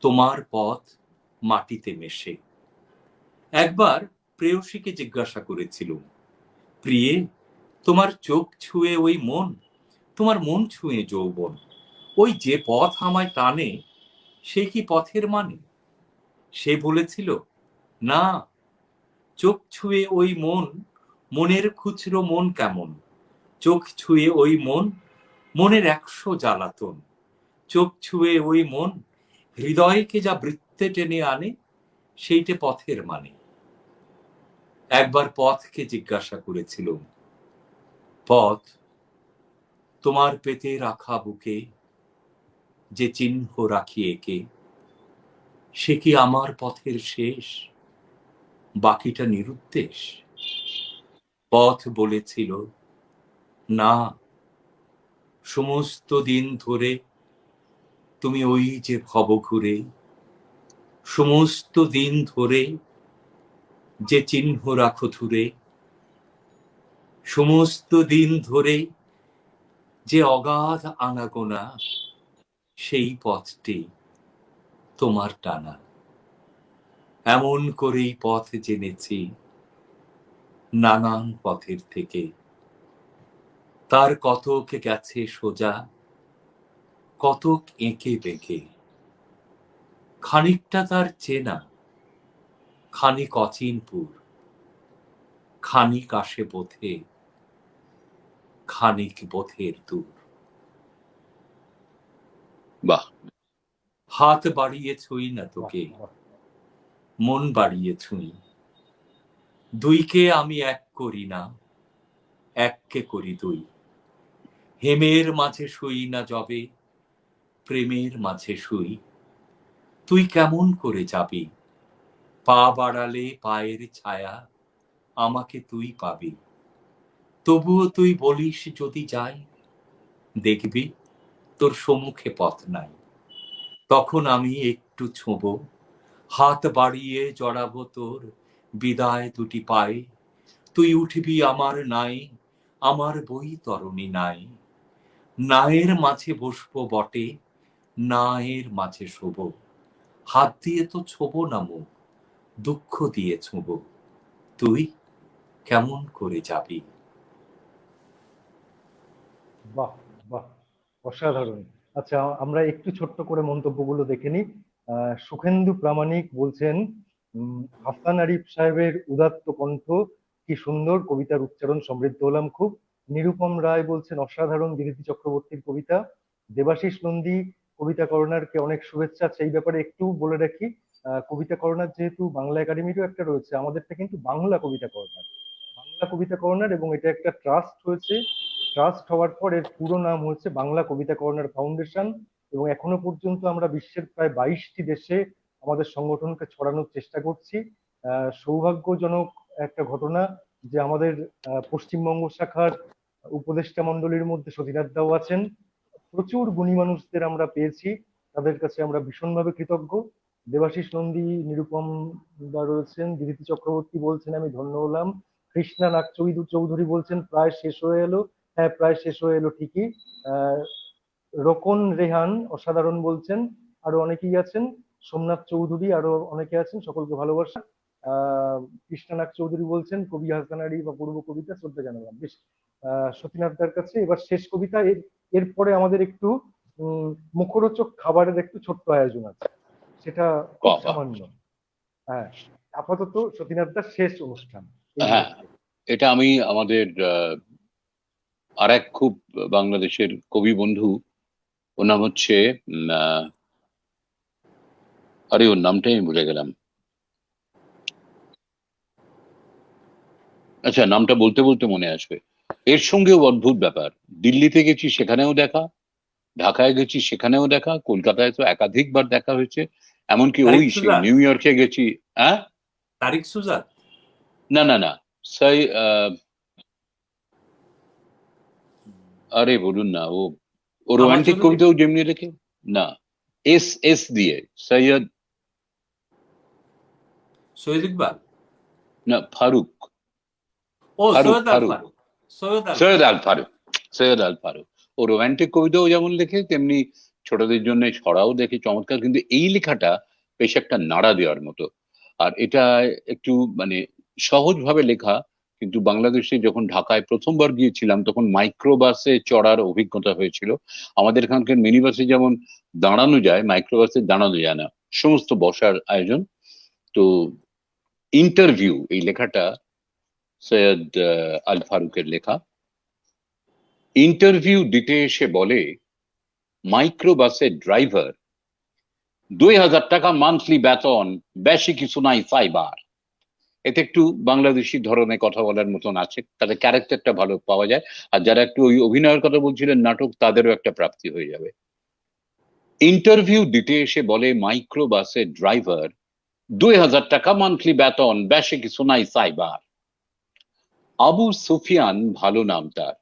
তোমার পথ মাটিতে মেশে। একবার প্রেয়সীকে জিজ্ঞাসা করেছিল, প্রিয়ে, তোমার চোখ ছুঁয়ে ওই মন, তোমার মন ছুঁয়ে যৌবন, ওই যে পথ আমায় টানে, সে কি পথের মানে? সে বলেছিল, না, চোখ ছুঁয়ে ওই মন, মনের খুচরো মন কেমন, চোখ ছুঁয়ে ওই মন, মনের 100 জ্বালাতন, চোখ ছুঁয়ে ওই মন, হৃদয়কে যা বৃত্তে টেনে আনে, সেইটে পথের মানে। একবার পথকে জিজ্ঞাসা করেছিল, পথ, তোমার পেতে রাখা বুকে যে চিহ্ন রাখি একে, সে কি আমার পথের শেষ, বাকিটা নিরুদ্দেশ? পথ বলেছিল, না, সমস্ত দিন ধরে তুমি ওই যে ভব ঘুরে, সমস্ত দিন ধরে যে চিহ্ন রাখো ধুরে, সমস্ত দিন ধরে যে অগাধ আনাগোনা, সেই পথটি তোমার টানা। এমন করেই পথ জেনেছি নানান পথের থেকে, তার কতক গেছে সোজা, কতক এঁকে বেঁকে, খানিকটা তার চেনা, খানিক অচিনপুর, খানিক আসে বোধে, খানিক বোধের দূর।
বাহ,
হাত বাড়িয়ে ছুঁই না
বাহ,
তোকে,
বাহ।
মন বাড়িয়ে ছুঁই, দুইকে আমি এক করি না, এককে করি দুই। হেমের মাঝে শুই না যবে, প্রেমের মাঝে শুই, তুই কেমন করে যাবি, পা বাড়ালে পায়ের ছায়া, আমাকে তুই পাবি। তবুও তুই বলিস যদি যাই, দেখবি তোর সম্মুখে পথ নাই। তখন আমি একটু ছোঁব, হাত বাড়িয়ে জড়াবো তোর বিদায় দুটি পায়ে, তুই উঠবি আমার নাই, আমার বৈতরণী নাই। নায়ের মাঝে বসবো বটে, নায়ের মাঝে শোব, হাত দিয়ে তো ছোব না মুখ, দুঃখ দিয়ে ছোঁব, তুই কেমন করে যাবি।
বাহ, বাহ, অসাধারণ। আচ্ছা, আমরা একটু ছোট্ট করে মন্তব্যগুলো দেখে নিই। সুখেন্দু প্রামাণিক বলছেন, হাসান আরিফ সাহেবের উদাত্ত কণ্ঠ, কি সুন্দর, কবিতার উচ্চারণ সমৃদ্ধ হলাম খুব। নিরুপম রায় বলছেন, অসাধারণ বিরীতি চক্রবর্তীর কবিতা। দেবাশিস নন্দী, কবিতা কর্নারকে অনেক শুভেচ্ছা। সেই ব্যাপারে একটু বলে রাখি, কবিতা কর্নার যেহেতু বাংলা একাডেমিরও একটা রয়েছে, আমাদেরটা কিন্তু বাংলা কবিতা কর্নার, বাংলা কবিতা কর্নার, এবং এটা একটা ট্রাস্ট হয়েছে। ট্রাস্ট হওয়ার পর এর পুরো নাম হচ্ছে বাংলা কবিতা কর্নার ফাউন্ডেশন, এবং এখনো পর্যন্ত আমরা বিশ্বের প্রায় 22টি দেশে আমাদের সংগঠনকে ছড়ানোর চেষ্টা করছি। সৌভাগ্যজনক একটা ঘটনা যে আমাদের পশ্চিমবঙ্গ শাখার উপদেষ্টা মণ্ডলীর মধ্যে সতীনাথ দাও আছেন। প্রচুর গুণী মানুষদের আমরা পেয়েছি, তাদের কাছে আমরা ভীষণভাবে কৃতজ্ঞ। দেবাশিস নন্দী, নিরুপম দা রয়েছেন, বিরীতি চক্রবর্তী বলছেন আমি ধন্য হলাম। কৃষ্ণা নাগ চৌধুরী বলছেন প্রায় শেষ হয়ে এলো। হ্যাঁ, প্রায় শেষ হয়ে এলো ঠিকই। আহ রোকন রেহান অসাধারণ বলছেন। আরো অনেকেই আছেন, সোমনাথ চৌধুরী, আরো অনেকে আছেন, সকলকে ভালোবাসা। আহ কৃষ্ণনাগ চৌধুরী বলছেন কবি হাসানারি বা পূর্ব কবিতা শ্রদ্ধা জানালাম। বেশ, সতীনাথ দার কাছে এবার শেষ কবিতা। এরপরে আমাদের একটু মুখরোচক খাবারের একটু ছোট্ট আয়োজন আছে, সেটা খুব
বাবা,
সামান্য। হ্যাঁ, আপাতত সতীনাথ দার শেষ অনুষ্ঠান এই
হ্যাঁ,
মুহূর্তে।
এটা আমি আমাদের আর এক খুব বাংলাদেশের কবি বন্ধু, ওর নাম হচ্ছে আরে ওর নামটাই আমি ভুলে গেলাম, আচ্ছা, নামটা বলতে বলতে মনে আসবে। এর সঙ্গেও অদ্ভুত ব্যাপার, দিল্লিতে গেছি সেখানেও দেখা, ঢাকায় গেছি সেখানেও দেখা, কলকাতায় তো একাধিকবার দেখা হয়েছে, এমনকি
তারিক
ওই সেই
সুজাত,
নিউ ইয়র্কে গেছি। হ্যাঁ,
তারিক সুজাত।
না না না, সেই আরে বলুন না, ও ও
কামাল
রোমান্টিক
চৌধুরী,
কবিতাও যেমনি লেখে। না, এস এস দিয়ে সৈয়দ,
সৈয়দ ইকবাল,
না ফারুক,
ও
ফারুক
সৈয়দ আল
ফারুক
ফারুক, সৈয়দ আল
সৈয়দ
ফারুক।
আল ফারুক, সৈয়দ আল ফারুক। ও রোমান্টিক কবিতাও যেমন লেখে, তেমনি ছোটদের জন্য ছড়াও দেখে চমৎকার, কিন্তু এই লেখাটা বেশ একটা নাড়া দেওয়ার মতো। আর এটা একটু মানে সহজভাবে লেখা, কিন্তু বাংলাদেশে যখন ঢাকায় প্রথমবার গিয়েছিলাম তখন মাইক্রো বাসে চড়ার অভিজ্ঞতা হয়েছিল। আমাদের এখানকার মিনি বাসে যেমন দাঁড়ানো যায়, মাইক্রো বাসে দাঁড়ানো যায় না, সমস্ত বসার আয়োজন। তো ইন্টারভিউ এই লেখাটা সৈয়দ আল ফারুকের লেখা। ইন্টারভিউ দিতে এসে বলে মাইক্রো বাসের ড্রাইভার, 2,000 টাকা মান্থলি বেতন, বেশি কিছু নাই ফাইবার। এতে একটু বাংলাদেশি ধরনের কথা বলার মতন আছে, তাদের ক্যারেক্টারটা ভালো পাওয়া যায়। আর যারা একটু ওই অভিনয়ের কথা বলছিলেন নাটক, তাদেরও একটা প্রাপ্তি হয়ে যাবে। ইন্টারভিউ দিতে এসে বলে মাইক্রো বাসের ড্রাইভার, 2,000 টাকা মান্থলি বেতন, বেশি কিছু নাই সাইবার। আবু সুফিয়ান ভালো নাম তার,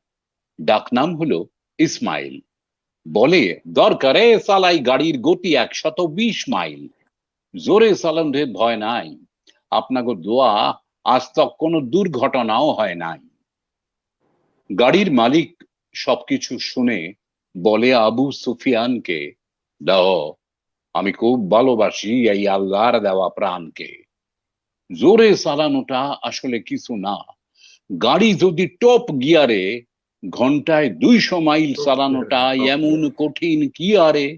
ডাকনাম হলো ইসমাইল। বলে, দরকারে চালাই গাড়ির গতি 120 মাইল, জোরে চালানোর ভয় নাই, আপনাকে দোয়া আজ তক কোনো দুর্ঘটনাও হয় নাই। গাড়ির মালিক সবকিছু শুনে বলে আবু সুফিয়ানকে, দাও, আমি খুব ভালোবাসি এই আল্লাহর দেওয়া প্রাণকে, জোরে চালানোটা আসলে কিছু না, গাড়ি যদি টপ গিয়ারে ঘন্টায় 200 মাইল চালানোটা এমন কঠিন কি আরে।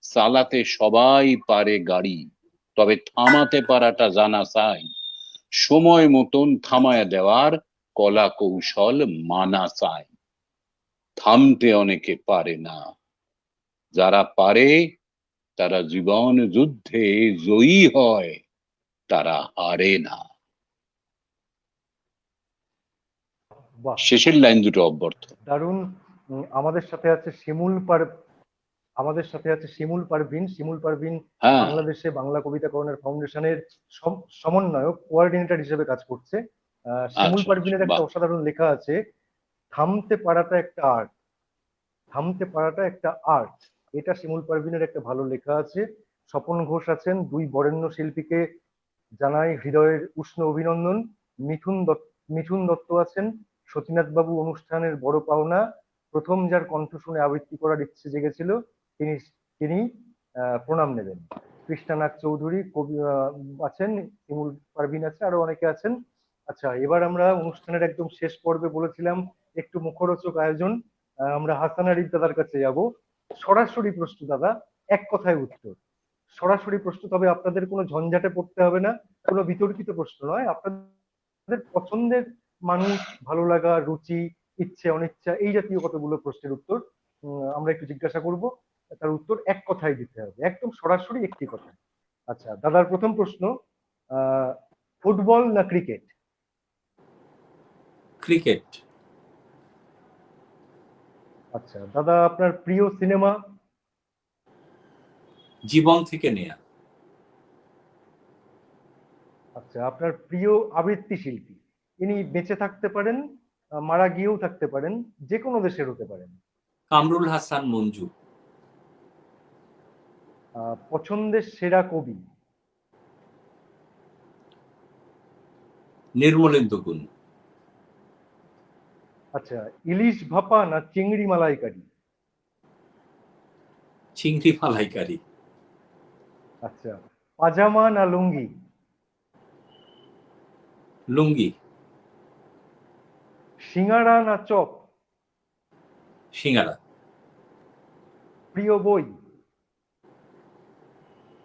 চালাতে সবাই পারে গাড়ি, তবে থামাতে পারাটা জানা চাই, সময় মতন থামায় দেওয়ার কলা কৌশল মানা চাই। থামতে অনেকে পারে না, যারা পারে তারা জীবন যুদ্ধে জয়ী হয়, তারা হারে না।
বাহ,
শেষের লাইন দুটো অব্যর্থ।
দারুণ। আমাদের সাথে আছে শিমুল পারভিন। শিমুল পারভিন
হ্যাঁ,
বাংলাদেশে বাংলা কবিতা কর্ণার ফাউন্ডেশনের সমন্বয়ক, কোঅর্ডিনেটর হিসেবে কাজ করছে। শিমুল
আচ্ছা আচ্ছা,
পারভিনের একটা
বাহ।
অসাধারণ লেখা আছে, থামতে পারাটা একটা আর্ট। থামতে পারাটা একটা আর্ট, এটা শিমুল পারভিনের একটা ভালো লেখা আছে। স্বপন ঘোষ আছেন, দুই বরেণ্য শিল্পীকে জানাই হৃদয়ের উষ্ণ অভিনন্দন। মিঠুন দত্ত আছেন, সতীনাথ বাবু অনুষ্ঠানের বড় পাওনা, প্রথম যার কণ্ঠ শুনে আবৃত্তি করার ইচ্ছে জেগেছিল, তিনি তিনি প্রণাম নেবেন। কৃষ্ণা নাগ চৌধুরী কবি আছেন, শিমুল পারভিন আছে, আরো অনেকে আছেন। আচ্ছা, এবার আমরা অনুষ্ঠানের একদম শেষ পর্বে বলেছিলাম একটু মুখরোচক আয়োজন। আমরা হাসান আরিফ দাদার কাছে যাব। সরাসরি প্রশ্ন দাদা, এক কথায় উত্তর। সরাসরি প্রশ্ন, তবে আপনাদের কোনো ঝঞ্ঝাটে পড়তে হবে না, কোনো বিতর্কিত প্রশ্ন নয়, আপনাদের পছন্দের মানুষ, ভালো লাগা, রুচি, ইচ্ছে অনিচ্ছা, এই জাতীয় কতগুলো প্রশ্নের উত্তর আমরা একটু জিজ্ঞাসা করব, তার উত্তর এক কথায় দিতে হবে, একদম সরাসরি একটি কথা। আচ্ছা, দাদার প্রথম প্রশ্ন, আহ ফুটবল না ক্রিকেট?
ক্রিকেট।
আচ্ছা দাদা, আপনার প্রিয় সিনেমা?
জীবন থেকে নেয়া।
আচ্ছা, আপনার প্রিয় আবৃত্তি শিল্পী? ইনি বেঁচে থাকতে পারেন, মারা গিয়েও থাকতে পারেন, যে কোনো দেশের হতে পারেন।
কামরুল হাসান মঞ্জু।
পছন্দের সেরা কবি?
নির্মলেন্দু গুণ।
আচ্ছা, ইলিশ ভাপা না চিংড়ি মালাইকারি?
চিংড়ি মালাইকারি।
আচ্ছা, পাজামা না লুঙ্গি?
লুঙ্গি।
সিঙ্গারা না চপ?
সিঙ্গারা।
প্রিয় বই?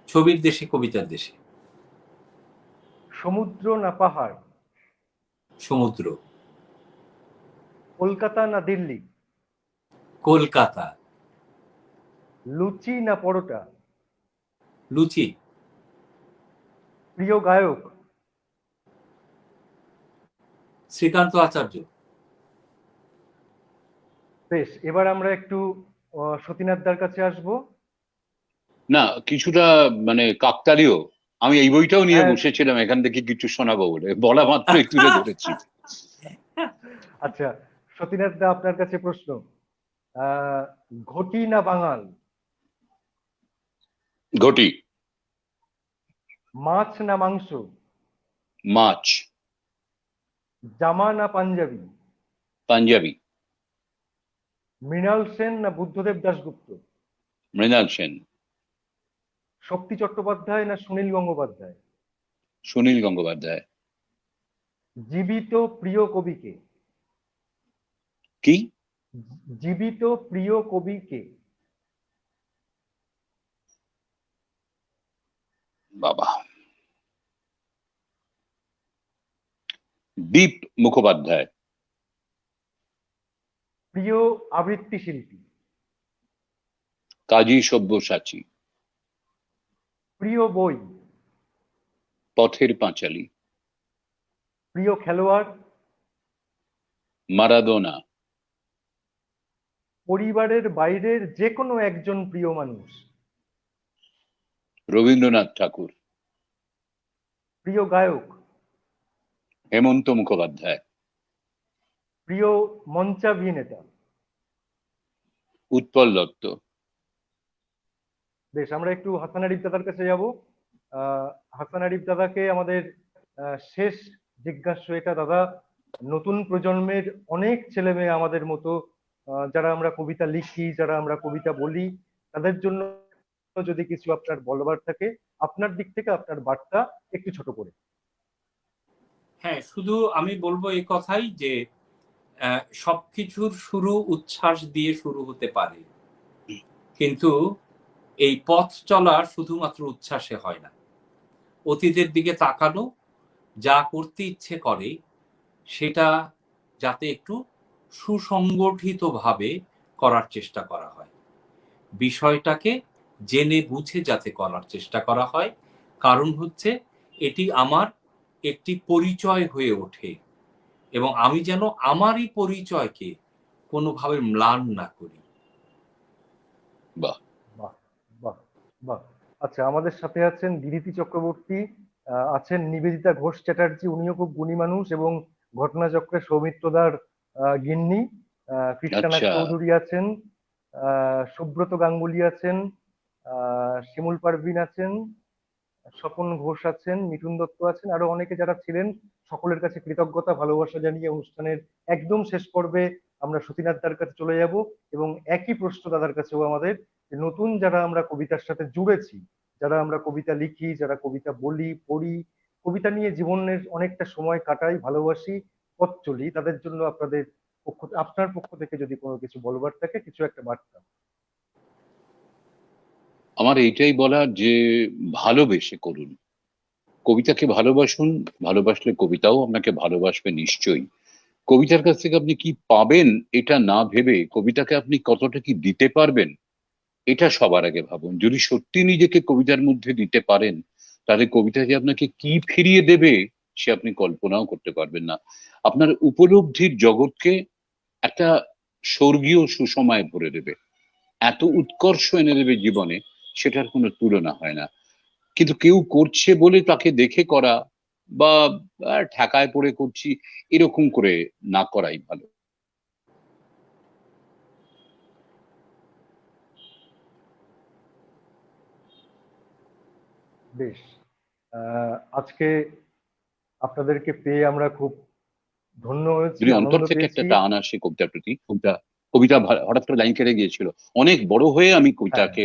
ছবির দেশে কবিতার দেশে।
সমুদ্র না পাহাড়?
সমুদ্র।
কলকাতা না দিল্লি?
কলকাতা।
লুচি না পরোটা?
লুচি।
প্রিয় গায়ক?
শ্রীকান্ত আচার্য।
বেশ, এবার আমরা একটু সতীনাথ দার কাছে আসবো।
না, কিছুটা মানে কাকতালীয়। আমি এই বইটাও নিয়ে
হ্যাঁ,
বসেছিলাম এখান থেকে কিছু শোনাবো বলে, বলা মাত্রই তুলে ধরেছি।
আচ্ছা, সতীনাথ দা আপনার কাছে প্রশ্ন, আহ ঘটি না বাঙাল,
ঘটি।
মাছ না মাংস,
মাছ।
জামা না পাঞ্জাবি,
পাঞ্জাবি।
মৃণাল সেন না বুদ্ধদেব দাশগুপ্ত,
মৃণাল সেন।
শক্তি চট্টোপাধ্যায় না সুনীল গঙ্গোপাধ্যায়,
সুনীল গঙ্গোপাধ্যায়।
জীবিত প্রিয় কবিকে,
কি?
জীবিত প্রিয় কবিকে,
বাবা। দীপ মুখোপাধ্যায়।
প্রিয় আবৃত্তি শিল্পী,
কাজী সব্যসাচী।
প্রিয় বই,
পথের পাঁচালী।
প্রিয় খেলোয়াড়,
মারাদোনা।
পরিবারের বাইরের যে কোনো একজন প্রিয় মানুষ,
রবীন্দ্রনাথ ঠাকুর।
প্রিয় গায়ক,
হেমন্ত মুখোপাধ্যায়।
প্রিয় মঞ্চাভিনেতা।
উৎপল দত্ত।
বেশ, আমরা একটু হাসান আরিফ দাদার কাছে যাব। হাসান আরিফ দাদাকে আমাদের শেষ জিজ্ঞাস্য এটা, দাদা, নতুন প্রজন্মের অনেক ছেলে মেয়ে আমাদের মতো, যারা আমরা কবিতা লিখি, যারা আমরা কবিতা বলি, তাদের জন্য যদি কিছু আপনার বলবার থাকে, আপনার দিক থেকে আপনার বার্তা একটু ছোট করে।
হ্যাঁ, শুধু আমি বলবো এই কথাই যে সবকিছুর শুরু উচ্ছ্বাস দিয়ে শুরু হতে পারে, কিন্তু এই পথ চলা শুধুমাত্র উচ্ছ্বাসে হয় না। অতীতের দিকে তাকানো, যা করতে ইচ্ছে করে সেটা যাতে একটু সুসংগঠিতভাবে করার চেষ্টা করা হয়, বিষয়টাকে জেনে বুঝে যাতে করার চেষ্টা করা হয়। কারণ হচ্ছে এটি আমার একটি পরিচয় হয়ে ওঠে, এবং আমি যেন আমারই পরিচয়কে কোনোভাবে ম্লান না করি।
বাহ।
বাহ, বাহ, বাহ। আচ্ছা, আমাদের সাথে আছেন দিদিতি চক্রবর্তী, আছেন নিবেদিতা ঘোষ চ্যাটার্জি, উনিও খুব গুণী মানুষ এবং ঘটনাচক্রে সৌমিত্রদার গিন্নি। কৃষ্ণানাথ
আচ্ছা।
চৌধুরী আছেন, সুব্রত গাঙ্গুলি আছেন, শিমুল পারভিন আছেন, স্বপন ঘোষ আছেন, মিঠুন দত্ত আছেন, আরো অনেকে যারা ছিলেন, সকলের কাছে কৃতজ্ঞতা ভালোবাসা জানিয়ে অনুষ্ঠানের একদম শেষ পর্বে আমরা সতীনাথ দার কাছে চলে যাব। এবং একই প্রশ্ন দাদার কাছেও আমাদের, যে নতুন যারা আমরা কবিতার সাথে জুড়েছি, যারা আমরা কবিতা লিখি, যারা কবিতা বলি, পড়ি, কবিতা নিয়ে জীবনের অনেকটা সময় কাটাই, ভালোবাসি, পথ চলি, তাদের জন্য আপনার পক্ষ থেকে যদি কোনো কিছু বলবার থাকে, কিছু একটা বার্তা।
আমার এইটাই বলার যে ভালোবেসে করুন, কবিতাকে ভালোবাসুন, ভালোবাসলে কবিতাও আপনাকে ভালোবাসবে নিশ্চয়ই। কবিতার কাছ থেকে আপনি কি পাবেন এটা না ভেবে কবিতাকে আপনি কতটা কি দিতে পারবেন এটা সবার আগে ভাবুন। যদি সত্যি নিজেকে কবিতার মধ্যে দিতে পারেন, তাহলে কবিতা যে আপনাকে কি ফিরিয়ে দেবে সে আপনি কল্পনাও করতে পারবেন না। আপনার উপলব্ধির জগৎকে একটা স্বর্গীয় সুসময় ভরে দেবে, এত উৎকর্ষ এনে দেবে জীবনে, সেটার কোনো তুলনা হয় না। কিন্তু কেউ করছে বলে তাকে দেখে করা, বা ঠেকায় পড়ে করছি এরকম করে না করাই ভালো।
বেশ, আজকে আপনাদেরকে পেয়ে আমরা খুব ধন্য হয়েছি,
যদি অন্তর
আনন্দ
থেকে একটা
পেয়েছি।
টান আসে কবিতার প্রতি, কবিতা কবিতা হঠাৎ করে লাইন কেটে গিয়েছিল, অনেক বড় হয়ে আমি
হ্যাঁ,
কবিতাকে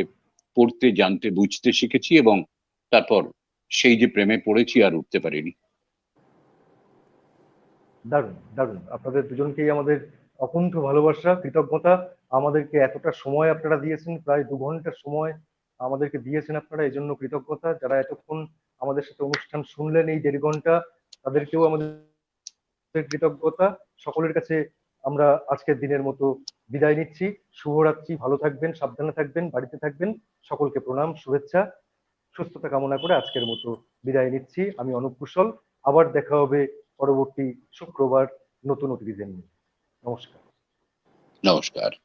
পড়তে, জানতে, বুঝতে শিখেছি, এবং তারপর সেই যে প্রেমে পড়েছি আর উঠতে পারিনি।
দারুণ দারুণ, আপনাদের দুজনকেই আমাদের অকুণ্ঠ ভালোবাসা, কৃতজ্ঞতা। আমাদেরকে এতটা সময় আপনারা দিয়েছেন, প্রায় 2 ঘন্টার সময় আমাদেরকে দিয়েছেন আপনারা, এই জন্য কৃতজ্ঞতা। যারা এতক্ষণ আমাদের সাথে অনুষ্ঠান শুনলেন এই 1.5 ঘন্টা, তাদেরকেও আমাদের কৃতজ্ঞতা। সকলের কাছে আমরা আজকের দিনের মতো বিদায় নিচ্ছি। শুভরাত্রি, ভালো থাকবেন, সাবধানে থাকবেন, বাড়িতে থাকবেন। সকলকে প্রণাম, শুভেচ্ছা, সুস্থতা কামনা করে আজকের মতো বিদায় নিচ্ছি। আমি অনুপ কুশল, আবার দেখা হবে পরবর্তী শুক্রবার নতুন অতিথিদের নিয়ে। নমস্কার।
নমস্কার।